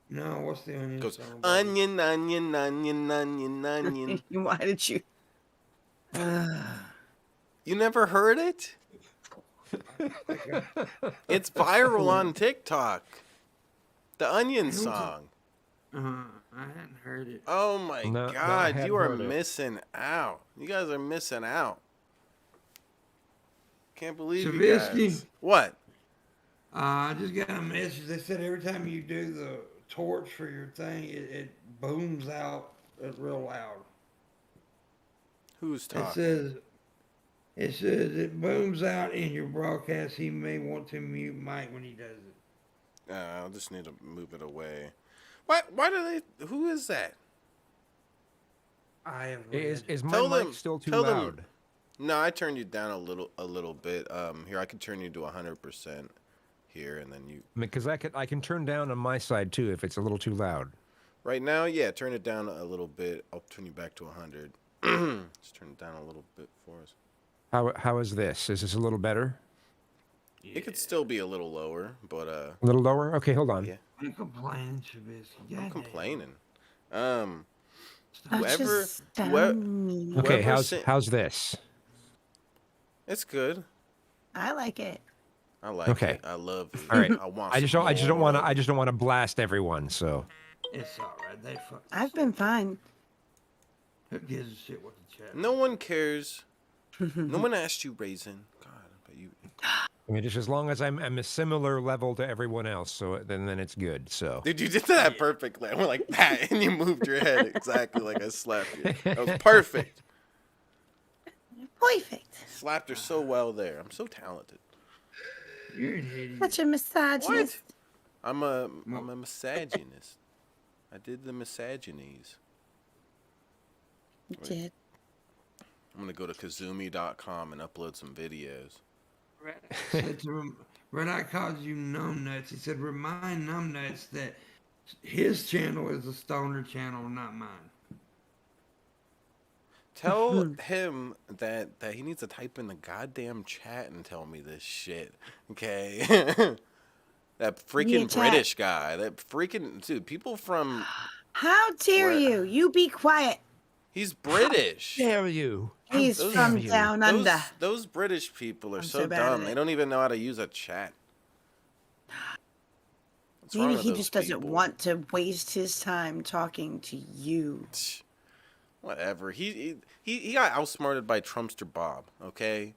No, what's the onion It goes, song? onion, onion, onion, onion, onion. Why did you? You never heard it? It's viral on TikTok. The Onion song. I hadn't heard it. Oh my No, I God, hadn't you are heard it. missing out. You guys are missing out. Can't believe you Trubisky. guys. What? I just got a message. They said every time you do the torch for your thing, it booms out real loud. Who's It talking? says it booms out in your broadcast. He may want to mute Mike when he does it. I'll just need to move it away. Why do they? Who is that? I have Is my Tell mic them- still too tell them- loud? No, I turned you down a little bit. Here I can turn you to 100% here, and then you. Because I can turn down on my side too if it's a little too loud. Right now, yeah, turn it down a little bit. I'll turn you back to 100. Just turn it down a little bit for us. How is this? Is this a little better? It could still be a little lower, but A little lower? Okay, hold on. yeah, I'm complaining, Trubisky. I'm Goddamn. complaining. That's Whoever, just whoever, dummy. Okay, whoever how's this? It's good. I like it. I like Okay. it. I love it. All right. I want. I just some don't want to more. I just don't want to blast everyone. So It's all right. They fuck. I've been fine. Who gives a shit what the chat? No one cares. No one asked you, Raisin. God, but you. I mean, just as long as I'm a similar level to everyone else, so then it's good. So Dude, you did that perfectly. I went like that, and you moved your head exactly like I slapped you. That was perfect. Perfect. Slapped her so well there. I'm so talented. You're an idiot. Such a misogynist. I'm a misogynist. I did the misogynies. You did. I'm gonna go to Kazumi.com and upload some videos. Said to him, Red Eye called you numbnuts. He said, remind numbnuts that his channel is a stoner channel, not mine. Tell him that he needs to type in the goddamn chat and tell me this shit. Okay? That freaking chat. British guy. That freaking dude, people from How dare What? you? You be quiet. he's British. dare you? He's those- from you. down under. Those British people are I'm so so bad at dumb. it. They don't even know how to use a chat. What's wrong Maybe with he those just doesn't people? want to waste his time talking to you. Whatever. He got outsmarted by Trumpster Bob. Okay.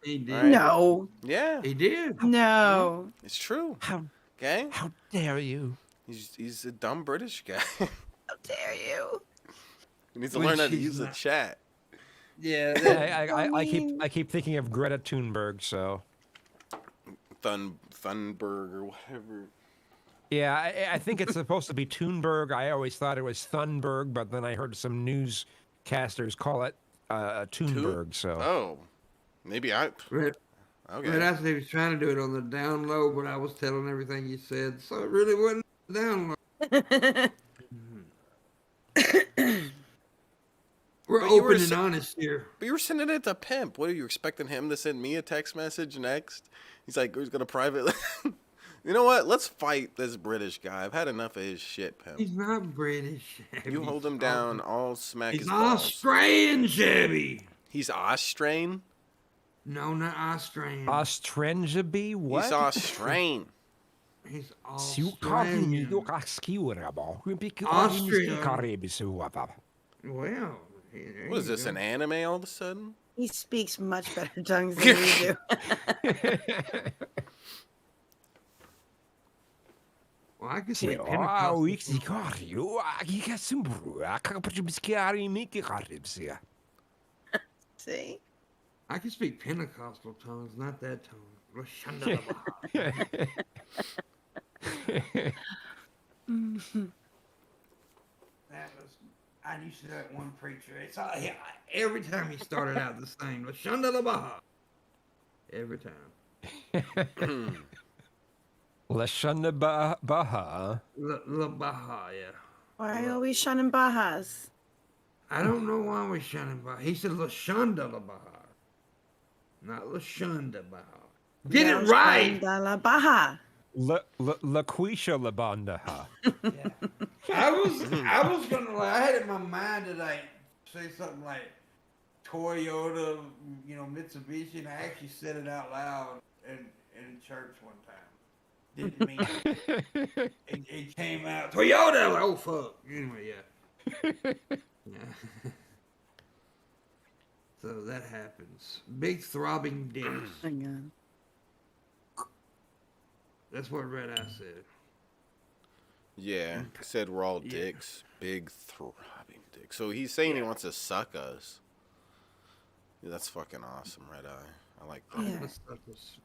He did. Right. No. Yeah, He did. No. it's true. How Okay. dare you? He's a dumb British guy. How dare you? He needs to When learn how to she's use a not- chat. Yeah. I keep thinking of Greta Thunberg. So Thunberg or whatever. yeah, I think it's supposed to be Thunberg. I always thought it was Thunberg, but then I heard some newscasters call it Thunberg. So Oh, maybe I. Red Okay. Eye said he was trying to do it on the down low, but I was telling everything you said, so it really wasn't down low. We're But you were open and sa- honest here. But you were sending it to Pimp. What are you expecting him to send me a text message next? He's like, he's gonna private. You know what? Let's fight this British guy. I've had enough of his shit, Pimp. He's not British. You hold him down, I'll smack He's his balls. Australian, Chevy. He's Australian. No, not Australian. Ostranjaby? What? He's Australian. He's Australian. Austria. Well, there What is you this, go. an anime all of a sudden? He speaks much better tongues than we do. Well, I could say Pentecostal. See? I can speak Pentecostal tongues, not that tongue. Lashandalabaha. That was. I used to that one preacher. It's all, every time he started out the same. Lashandalabaha. Every time. Lashana Baha. Labaha, yeah. Why are you always shunning Bajas? I don't know why we're shunning Baha. He said Lashandalabaha, not Lashandabaha. Get it right. La Baja. Laquisha Labandaha. Yeah. I was gonna like I had it in my mind to like say something like Toyota, Mitsubishi, and I actually said it out loud in church one time. Didn't mean it. It came out Toyota. Like, oh fuck. Anyway, yeah. Yeah. So that happens. Big throbbing dicks. Hang on. That's what Red Eye said. Yeah, he said we're all Yeah. dicks. Big throbbing dicks. So he's saying he wants to suck us. Yeah, that's fucking awesome, Red Eye. I like that. Yeah. This stuff is-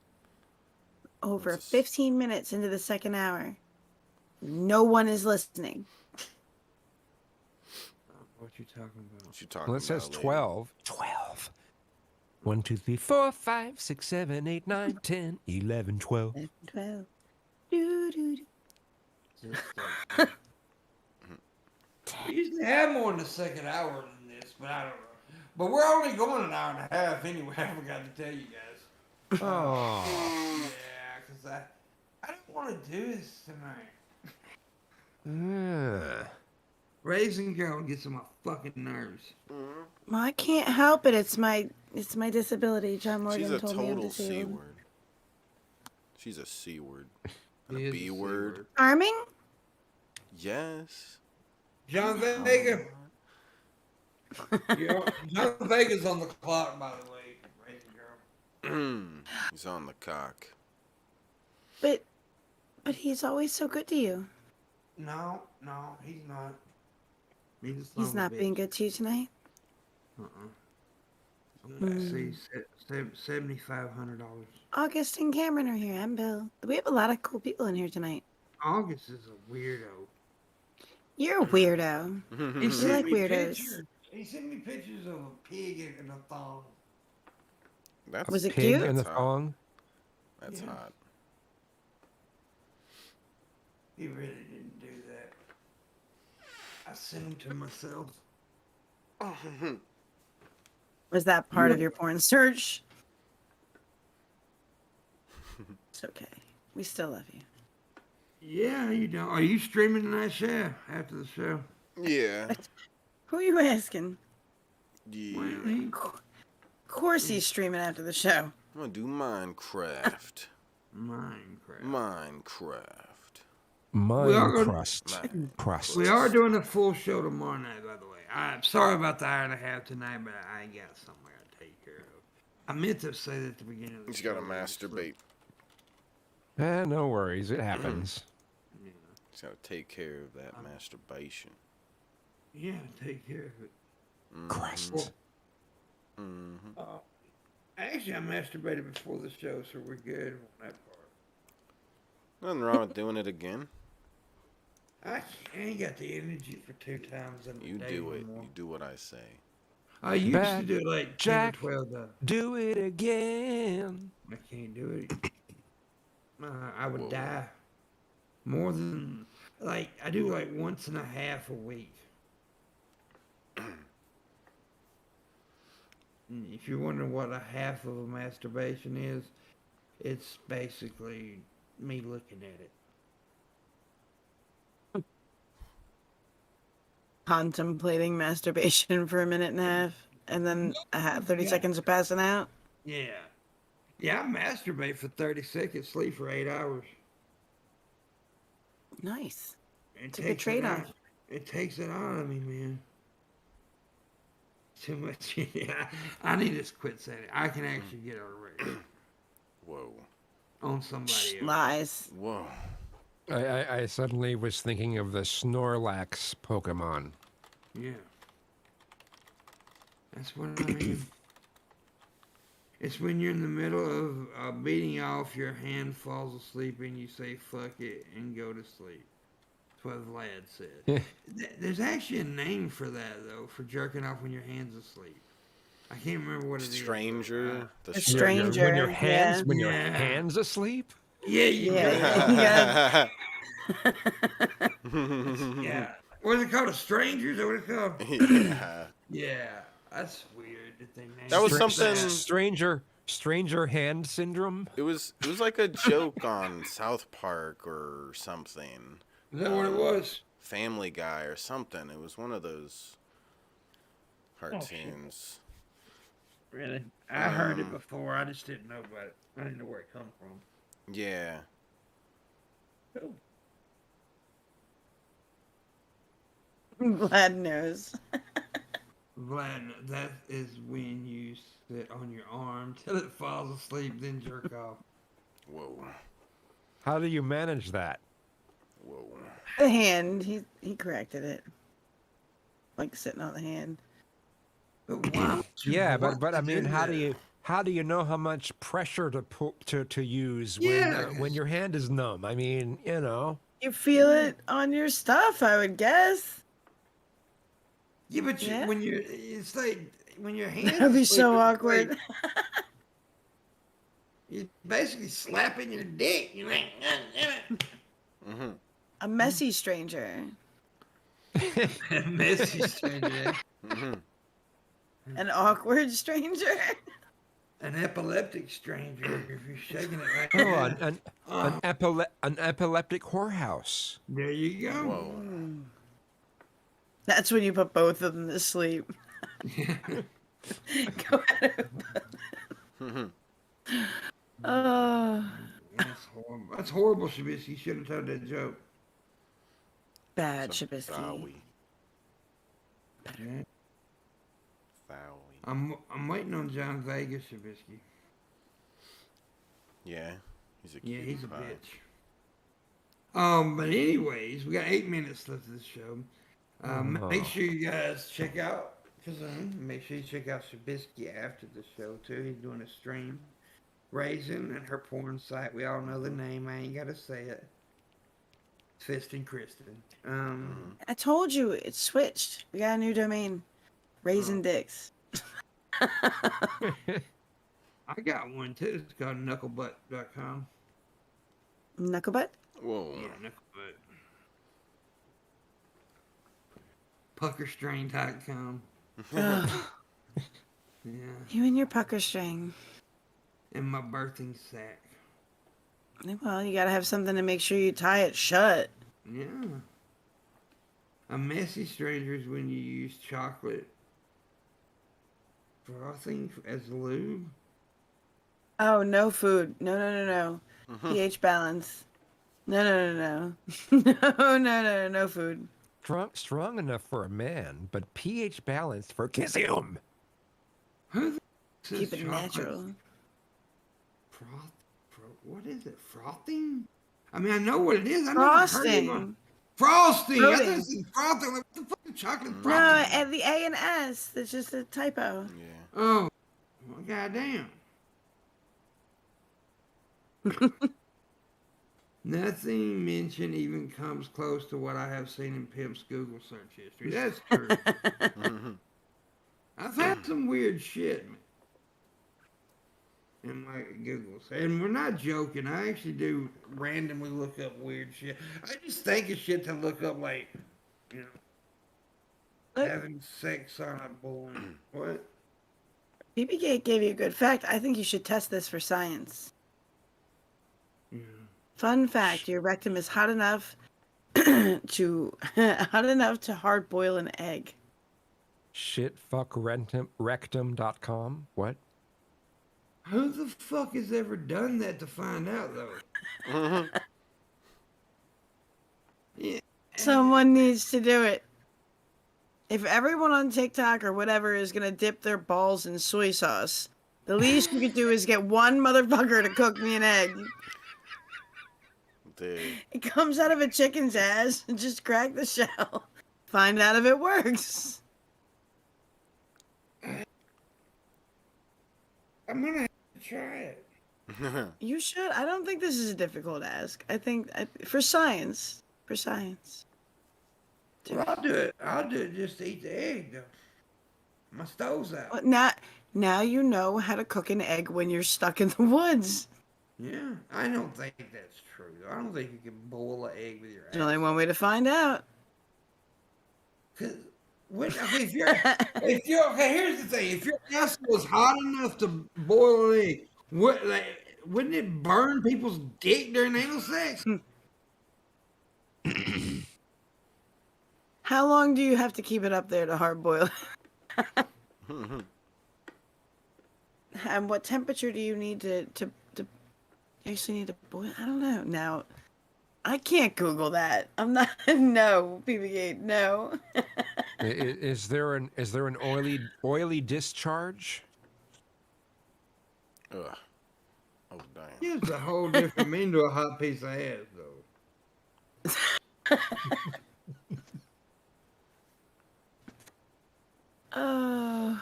Over That's a- 15 minutes into the second hour. No one is listening. What you talking about? What you talking Well, about? it says lady? 12. 12. 1, 2, 3, 4, 5, 6, 7, 8, 9, 10, 11, 12. 12. Doo, doo, doo. Just like, we used to have more in the second hour than this, but I don't know. But we're only going an hour and a half anyway. I forgot to tell you guys. Oh. Yeah, because I don't want to do this tonight. Raising girl gets on my fucking nerves. Well, I can't help it. It's my disability. John Morgan She's a told me I'm total C disabled. word. She's a C word. He And a is B C word. Charming? Yes. John Vega. John Vega's on the clock, by the way. Raising girl. He's on the cock. But he's always so good to you. No, he's not. He's not being good to you tonight? See, $7,500. August and Cameron are here. I'm Bill. We have a lot of cool people in here tonight. August is a weirdo. You're a weirdo. He You sent like me weirdos. pictures. He sent me pictures of a pig in a thong. That's Was it Pig cute? in the That's hot. thong. That's Yeah. hot. He really didn't do that. I sent him to myself. Was that part of your porn search? It's okay. We still love you. Yeah, you know. Are you streaming tonight, Chef? After the show? Yeah. Who are you asking? Yeah. Well, Of course he's streaming after the show. I'm gonna do Minecraft. Minecraft. Minecraft. We are Mine gonna- crust. Mine. Crust. We are doing a full show tomorrow night, by the way. I'm sorry about the hour and a half tonight, but I got somewhere to take care of. I meant to say that at the beginning of the He's show. gotta masturbate. No worries. It happens. He's gotta take care of that masturbation. Yeah, take care of it. Crust. Mm-hmm. Actually, I masturbated before the show, so we're good on that part. Nothing wrong with doing it again. I ain't got the energy for 2 times in a You day do it. anymore. You do what I say. I used Back, to do it like 10 Jack. or 12 though. Do it again. I can't do it. I would Whoa. die. More than like I do like once and a half a week. If you're wondering what a half of a masturbation is, it's basically me looking at it. Contemplating masturbation for a minute and a half, and then 30 Yeah. seconds of passing out. Yeah. Yeah, I masturbate for 30 seconds, sleep for 8 hours. Nice. It It's a good takes it trade-off. out. It takes it out of me, man. Too much. Yeah, I need to quit saying it. I can actually get a raise Whoa. on somebody else. Lies. Whoa. I suddenly was thinking of the Snorlax Pokemon. Yeah, that's what I mean. It's when you're in the middle of beating off, your hand falls asleep, and you say "fuck it" and go to sleep. That's what Vlad said. There's actually a name for that though, for jerking off when your hand's asleep. I can't remember what it is. Stranger. A Stranger. When your stranger. hands Yeah. when your Yeah. hands asleep? Yeah, you Yeah. go. yeah. Yeah. What's it called? A stranger? Is that what it's called? Yeah. Yeah. That's weird that they named That was it something- that. Stranger hand syndrome. It was like a joke on South Park or something. Is that what it was? Family Guy or something. It was one of those shit. cartoons. Really? I heard it before. I just didn't know about it. I didn't know where it come from. Yeah. Cool. Vlad knows. Vlad, that is when you sit on your arm till it falls asleep, then jerk off. Whoa. How do you manage that? Whoa. The hand. He corrected it. Like sitting on the hand. But why would you Yeah, want but I to mean, do how do that? you know how much pressure to put to use Yeah, when 'cause- your hand is numb? I mean, you know. You feel it on your stuff, I would guess. Yeah, but Yeah. when you're, it's like when your hands. That'd be asleep, so it's awkward. like you're basically slapping your dick. You're like, Mm-hmm. A messy stranger. messy stranger. Mm-hmm. An awkward stranger. An epileptic stranger. If you're shaking it like Oh, that. an epileptic whorehouse. There you go. Whoa. That's when you put both of them to sleep. Go ahead. Oh, That's horrible. That's horrible, Shabisky. You should have told that joke. bad So Shabisky. Fowie. Yeah. Fowie. I'm waiting on John Vegas, Shabisky. Yeah. He's a Yeah, cute he's a pie. bitch. But anyways, we got 8 minutes left of the show. Make sure you guys check out Kazan. Make sure you check out Shabisky after the show too. He's doing a stream. Raisin and her porn site. We all know the name. I ain't gotta say it. Fist and Kristen. I told you it switched. We got a new domain. Raisin Dicks. I got one too. It's called knucklebutt.com. Knucklebutt? Whoa. Yeah, knucklebutt. Puckerstrain.com. Ugh, Yeah. you and your pucker string. And my birthing sack. Well, you gotta have something to make sure you tie it shut. Yeah. A messy stranger is when you use chocolate frothing as lube. Oh, no food. No. pH balance. No. No food. Strong enough for a man, but pH balanced for kissing him. Who the says Keep it chocolate natural. What is it? Frothing? I mean, I know what it is. I never heard of Frosting. one. Frosting. I thought Coating. it said frothing. Like, what the fuck is chocolate No, frosting? and the A and S. That's just a typo. Yeah. Oh, well, goddamn. Nothing mentioned even comes close to what I have seen in Pimp's Google search history. That's true. I've had some weird shit in my Googles. And we're not joking. I actually do randomly look up weird shit. I just think of shit to look up, like, you know, Look. having sex on a balloon. What? BB gave you a good fact. I think you should test this for science. Yeah. Fun fact: your rectum is hot enough to hard boil an egg. Shitfuckrectum.com. What? Who the fuck has ever done that to find out, though? Someone needs to do it. If everyone on TikTok or whatever is gonna dip their balls in soy sauce, the least you could do is get one motherfucker to cook me an egg. Dude. It comes out of a chicken's ass and just crack the shell. Find out if it works. I'm gonna have to try it. You should. I don't think this is a difficult ask. I think for science. For science. Well, I'll do it. I'll do it just to eat the egg, though. My stove's out. Well, now you know how to cook an egg when you're stuck in the woods. Yeah, I don't think that's true. I don't think you can boil an egg with your There's only one way to find out. Cause okay, if you're okay, here's the thing: if your house was hot enough to boil an egg, wouldn't it burn people's dick during anal sex? How long do you have to keep it up there to hard boil? And what temperature do you need to actually need to boil? I don't know. Now, I can't Google that. I'm not. No, PB8. No. Is there an oily discharge? Ugh. Oh, damn. Gives a whole different meaning to a hot piece of ass, though. Oh.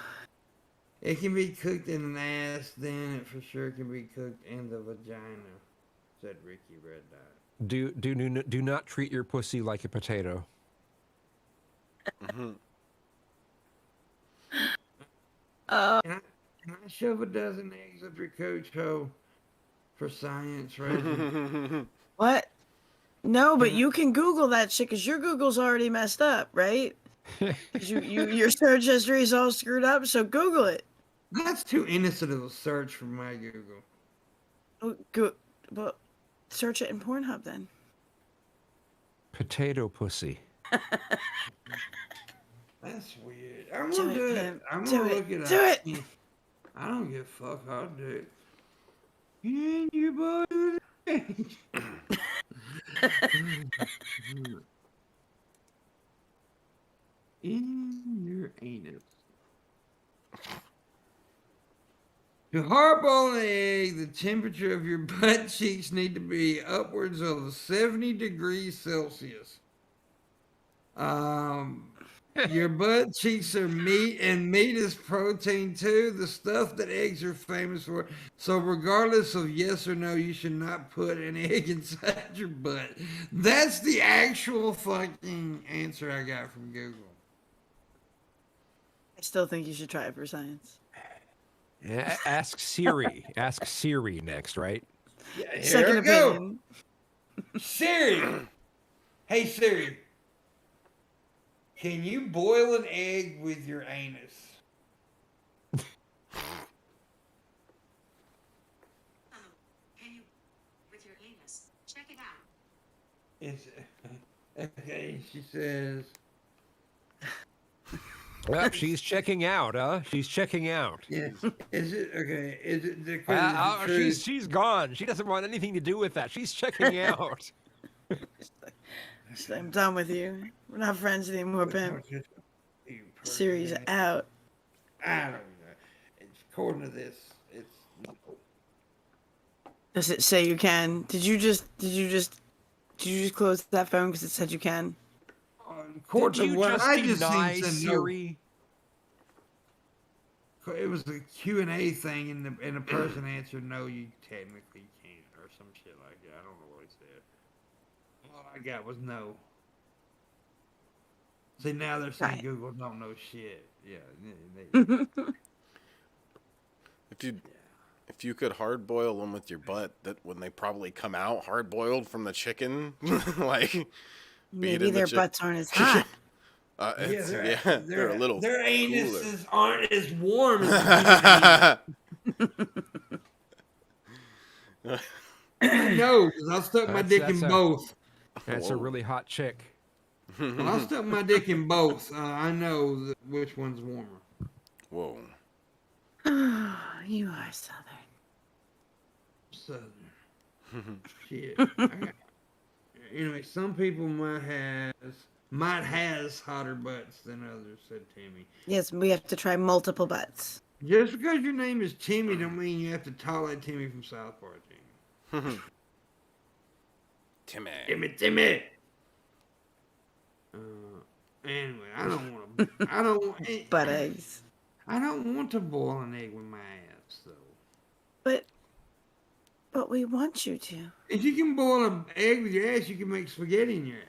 It can be cooked in an ass, then it for sure can be cooked in the vagina, said Ricky Red Dot. Do not treat your pussy like a potato. Mhm. Can I shove a dozen eggs up your coach hole for science, right? What? No, but you can Google that shit because your Google's already messed up, right? 'Cause your search history is all screwed up, so Google it. That's too innocent of a search for my Google. Oh, well, search it in Pornhub then. Potato pussy. That's weird. I'm Do gonna it, do it. Pim. I'm Do gonna it. look it Do up. it. I don't give a fuck. I'll do it. In your body. In your anus. To hardball an egg, the temperature of your butt cheeks need to be upwards of 70 degrees Celsius. Your butt cheeks are meat, and meat is protein too, the stuff that eggs are famous for. So, regardless of yes or no, you should not put an egg inside your butt. That's the actual fucking answer I got from Google. I still think you should try it for science. Yeah, ask Siri. Ask Siri next, right? Yeah, here Second I go. opinion. Siri. Hey Siri. Can you boil an egg with your anus? Can you with your anus? Check it out. It's, okay, she says. Well, she's checking out, huh? She's checking out. Yeah. Is it okay? Is it the truth? She's gone. She doesn't want anything to do with that. She's checking out. I'm done with you. We're not friends anymore, Pim. Siri's out. I don't know. It's according to this. It's Does it say you can? Did you just close that phone because it said you can? according Did to you what just I just deny seen. Said Siri? No. It was a Q&A thing, and the person answered no. You technically can't, or some shit like that. I don't know what he said. All I got was no. See, now they're saying Right. Google don't know shit. Yeah. They, If you could hard boil them with your butt, that when they probably come out hard boiled from the chicken, like Maybe their butts aren't as hot. They're a little their cooler. anuses aren't as warm as I know, because I stuck my dick in both. That's a really hot chick. Well, I stuck my dick in both. I know which one's warmer. Whoa. You are southern. Southern. Shit. I got, Anyway, some people might has hotter butts than others," said Timmy. Yes, we have to try multiple butts. Just because your name is Timmy don't mean you have to tolerate Timmy from South Park, Timmy. Timmy. Timmy. Uh, anyway, I don't want to. I don't. Butt eggs. I don't want to boil an egg with my ass, though. But we want you to. If you can boil an egg with your ass, you can make spaghetti in your ass.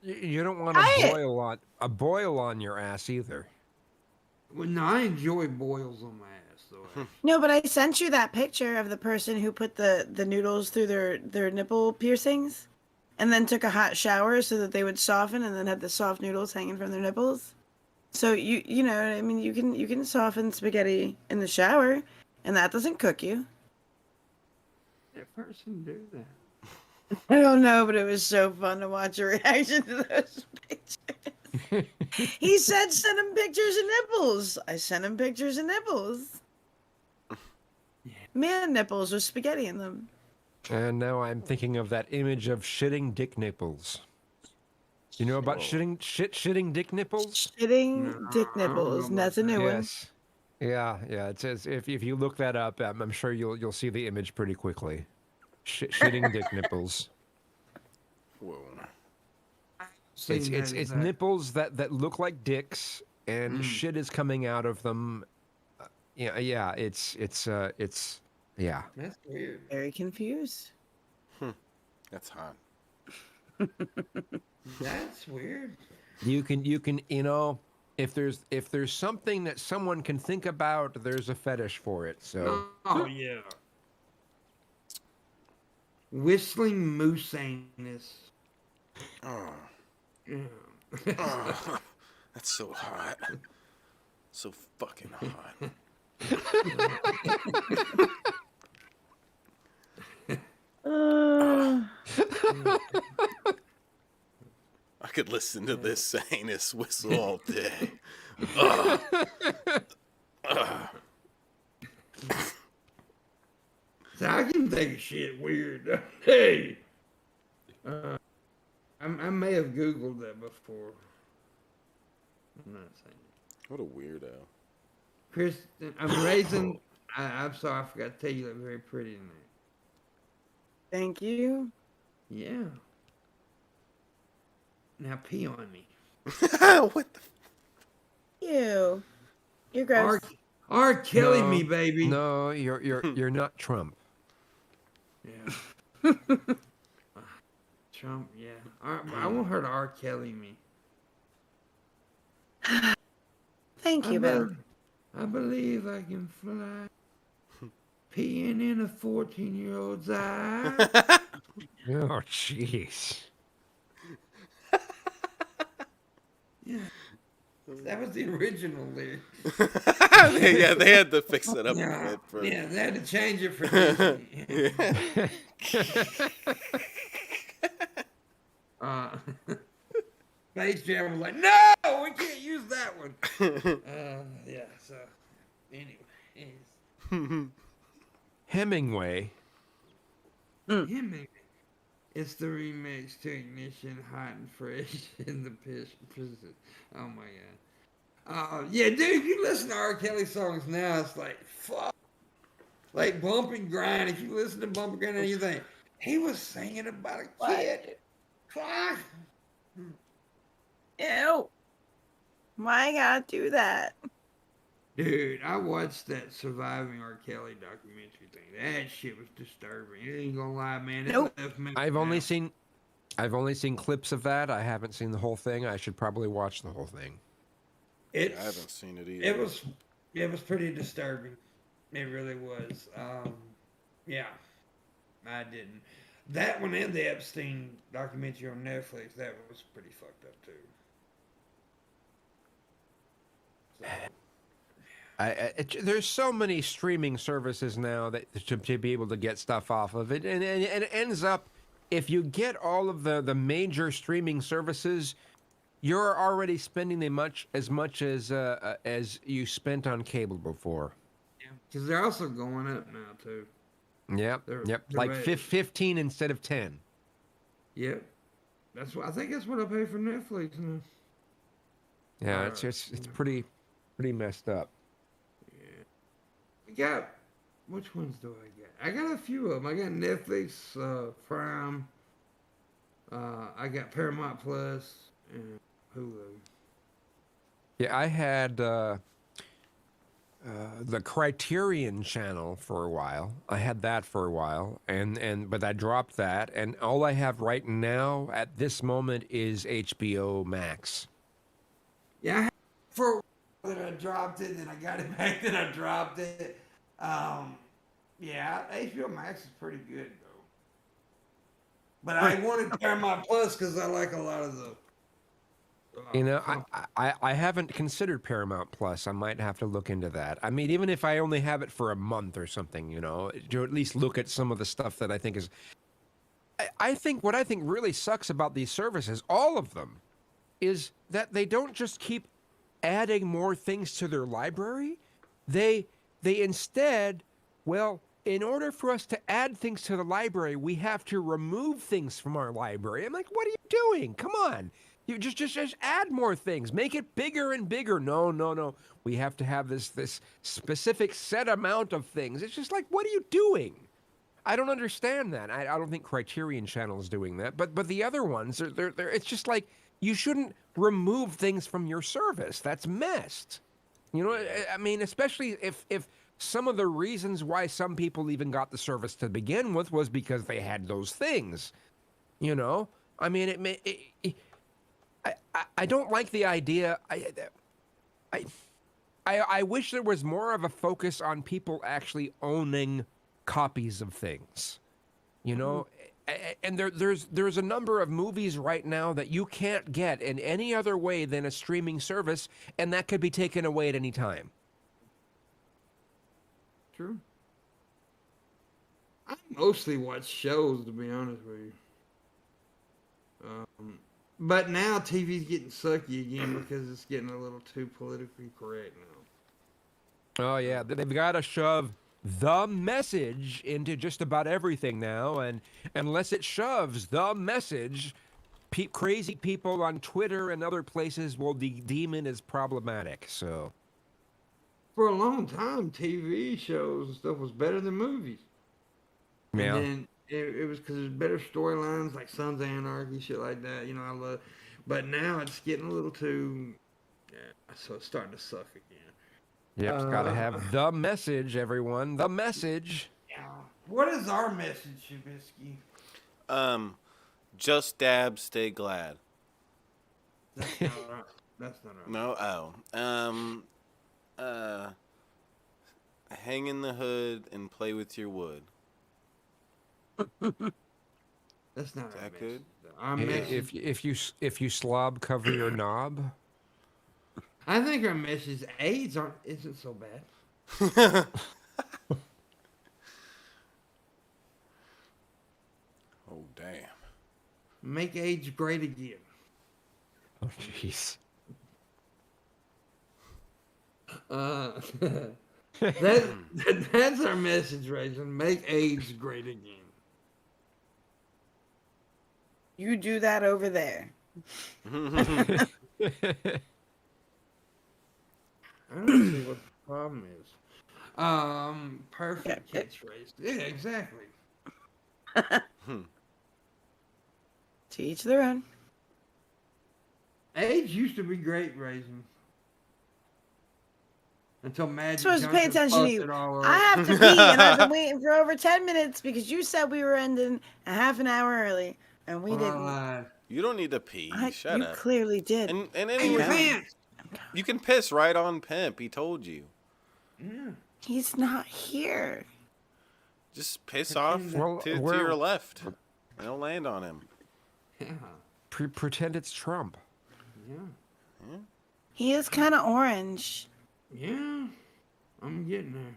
You don't want Try it. a boil on your ass either. Well, no, I enjoy boils on my ass, though. No, but I sent you that picture of the person who put the noodles through their nipple piercings and then took a hot shower so that they would soften and then had the soft noodles hanging from their nipples. So you know, I mean, you can soften spaghetti in the shower and that doesn't cook you. That person do that. I don't know, but it was so fun to watch your reaction to those pictures. He said send him pictures of nipples. I sent him pictures of nipples. Man nipples with spaghetti in them. And now I'm thinking of that image of shitting dick nipples. You know about shitting dick nipples? Shitting dick nipples. And that's a new one. Yes. Yeah. It says if you look that up, I'm sure you'll see the image pretty quickly. Shitting dick nipples. Whoa. It's nipples that look like dicks, and shit is coming out of them. Yeah. It's yeah. That's weird. Very confused. That's hot. That's weird. You can if there's something that someone can think about, there's a fetish for it. So Oh yeah. Whistling moose anus. Oh, Yeah. oh, that's so hot. So fucking hot. I could listen to this anus whistle all day. Ugh. Ugh. So I can take shit weird. Hey, I may have Googled that before. I'm not saying it. What a weirdo. Kristen, I'm raising. I'm sorry, I forgot to tell you, you look very pretty tonight. Thank you. Yeah. Now pee on me. What the? Ew. You're gross. R. Kelly No, me, baby. No, you're not Trump. Yeah. Trump, yeah. I want her to R. Kelly me. Thank you, Bill. I believe I can fly. Peeing in a 14-year-old's eye. Oh, jeez. Yeah. That was the original lyric. Yeah, they had to fix it up a Yeah, bit. For... yeah, they had to change it for Disney. Space Jam was like, no, we can't use that one. Yeah, so, anyway. Hemingway. Him, it's the remix to Ignition, hot and fresh in the prison. Oh my god. Yeah, dude, if you listen to R. Kelly songs now, it's like, fuck. Like Bump and Grind. If you listen to Bump and Grind, you think, he was singing about a kid. Fuck. Ew. Why I gotta do that? Dude, I watched that Surviving R. Kelly documentary thing. That shit was disturbing. You ain't gonna lie, man. Nope. I've only seen clips of that. I haven't seen the whole thing. I should probably watch the whole thing. I haven't seen it either. It was pretty disturbing. It really was. Yeah, I didn't. That one and the Epstein documentary on Netflix, that was pretty fucked up too. So. There's so many streaming services now that to be able to get stuff off of it, and it ends up, if you get all of the major streaming services, you're already spending as much as you spent on cable before. Yeah, because they're also going up now too. Yep, They're like ready. 15 instead of 10. Yep, That's what I think. That's what I pay for Netflix now. Yeah, it's pretty messed up. Yeah. We got which ones do I get? I got a few of them. I got Netflix, Prime. I got Paramount Plus and Hulu. Yeah, I had the Criterion channel for a while. I had that for a while, but I dropped that, and all I have right now at this moment is HBO Max. Yeah, I had for a while that I dropped it, then I got it back, then I dropped it. Yeah, HBO Max is pretty good though. But I wanted Paramount Plus because I like a lot of the. You know, I haven't considered Paramount Plus. I might have to look into that. I mean, even if I only have it for a month or something, you know, to at least look at some of the stuff that I think is. I think what I think really sucks about these services, all of them, is that they don't just keep adding more things to their library. They instead, well, in order for us to add things to the library, we have to remove things from our library. I'm like, what are you doing? Come on. You just add more things. Make it bigger and bigger. No. We have to have this specific set amount of things. It's just like, what are you doing? I don't understand that. I don't think Criterion Channel is doing that. But the other ones, they're it's just like you shouldn't remove things from your service. That's messed. You know, I mean, especially if some of the reasons why some people even got the service to begin with was because they had those things. You know, I mean, I don't like the idea. I wish there was more of a focus on people actually owning copies of things. You know, and there's a number of movies right now that you can't get in any other way than a streaming service, and that could be taken away at any time. True. I mostly watch shows, to be honest with you. But now TV's getting sucky again because it's getting a little too politically correct now. Oh yeah, they've got to shove the message into just about everything now, and unless it shoves the message, crazy people on Twitter and other places will deem it as problematic. So, For a long time, TV shows and stuff was better than movies. yeah. And then it was because there's better storylines like Sons of Anarchy, shit like that. You know, I love. But now it's getting a little too. Yeah, so it's starting to suck again. Yep, it's got to have the message, everyone. The message. Yeah. What is our message, Shabisky? Just dab, stay glad. That's not right. That's not right. No, hang in the hood and play with your wood. That's not Is our that message. good? Our message. If you slob, cover your knob. I think our message AIDS isn't so bad. Oh, damn. Make AIDS great again. Oh, jeez. That's our message, Raisin. Make AIDS great again. You do that over there. I don't see what the problem is. Perfect catchphrase. Yeah, exactly. To each their own. AIDS used to be great, Raisin. Until Magic Supposed to pay Johnson attention to fucked you. it all up. I have to pee, and I've been waiting for over 10 minutes because you said we were ending a half an hour early, and we didn't. You don't need to pee. Shut you up. clearly did. And Hey, anyway, man. you can piss right on Pimp. He told you. Yeah. He's not here. Just piss off Well, to we're- your left. And it'll land on him. Yeah. Pretend it's Trump. Yeah. He is kind of orange. Yeah. I'm getting there.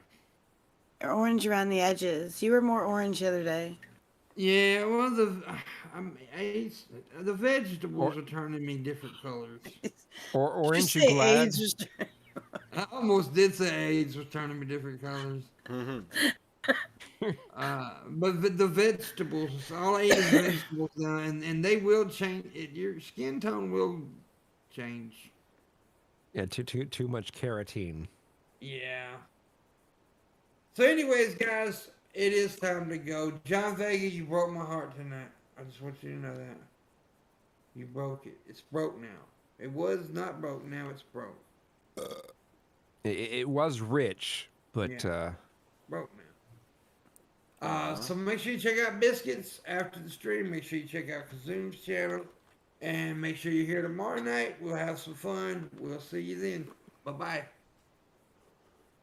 Orange around the edges. You were more orange the other day. Yeah, well, the vegetables are turning me different colors. Or Did aren't you you say glad? AIDS was- I almost did say AIDS was turning me different colors. But the vegetables, all I eat is vegetables now, and they will change. Your skin tone will change. Yeah, too much carotene. Yeah. So, anyways, guys, it is time to go. John Vega, you broke my heart tonight. I just want you to know that. You broke it. It's broke now. It was not broke. Now it's broke. It was rich, but Yeah. Broke now. So make sure you check out Biscuits after the stream. Make sure you check out Kazoom's channel. And make sure you're here tomorrow night. We'll have some fun. We'll see you then. Bye-bye.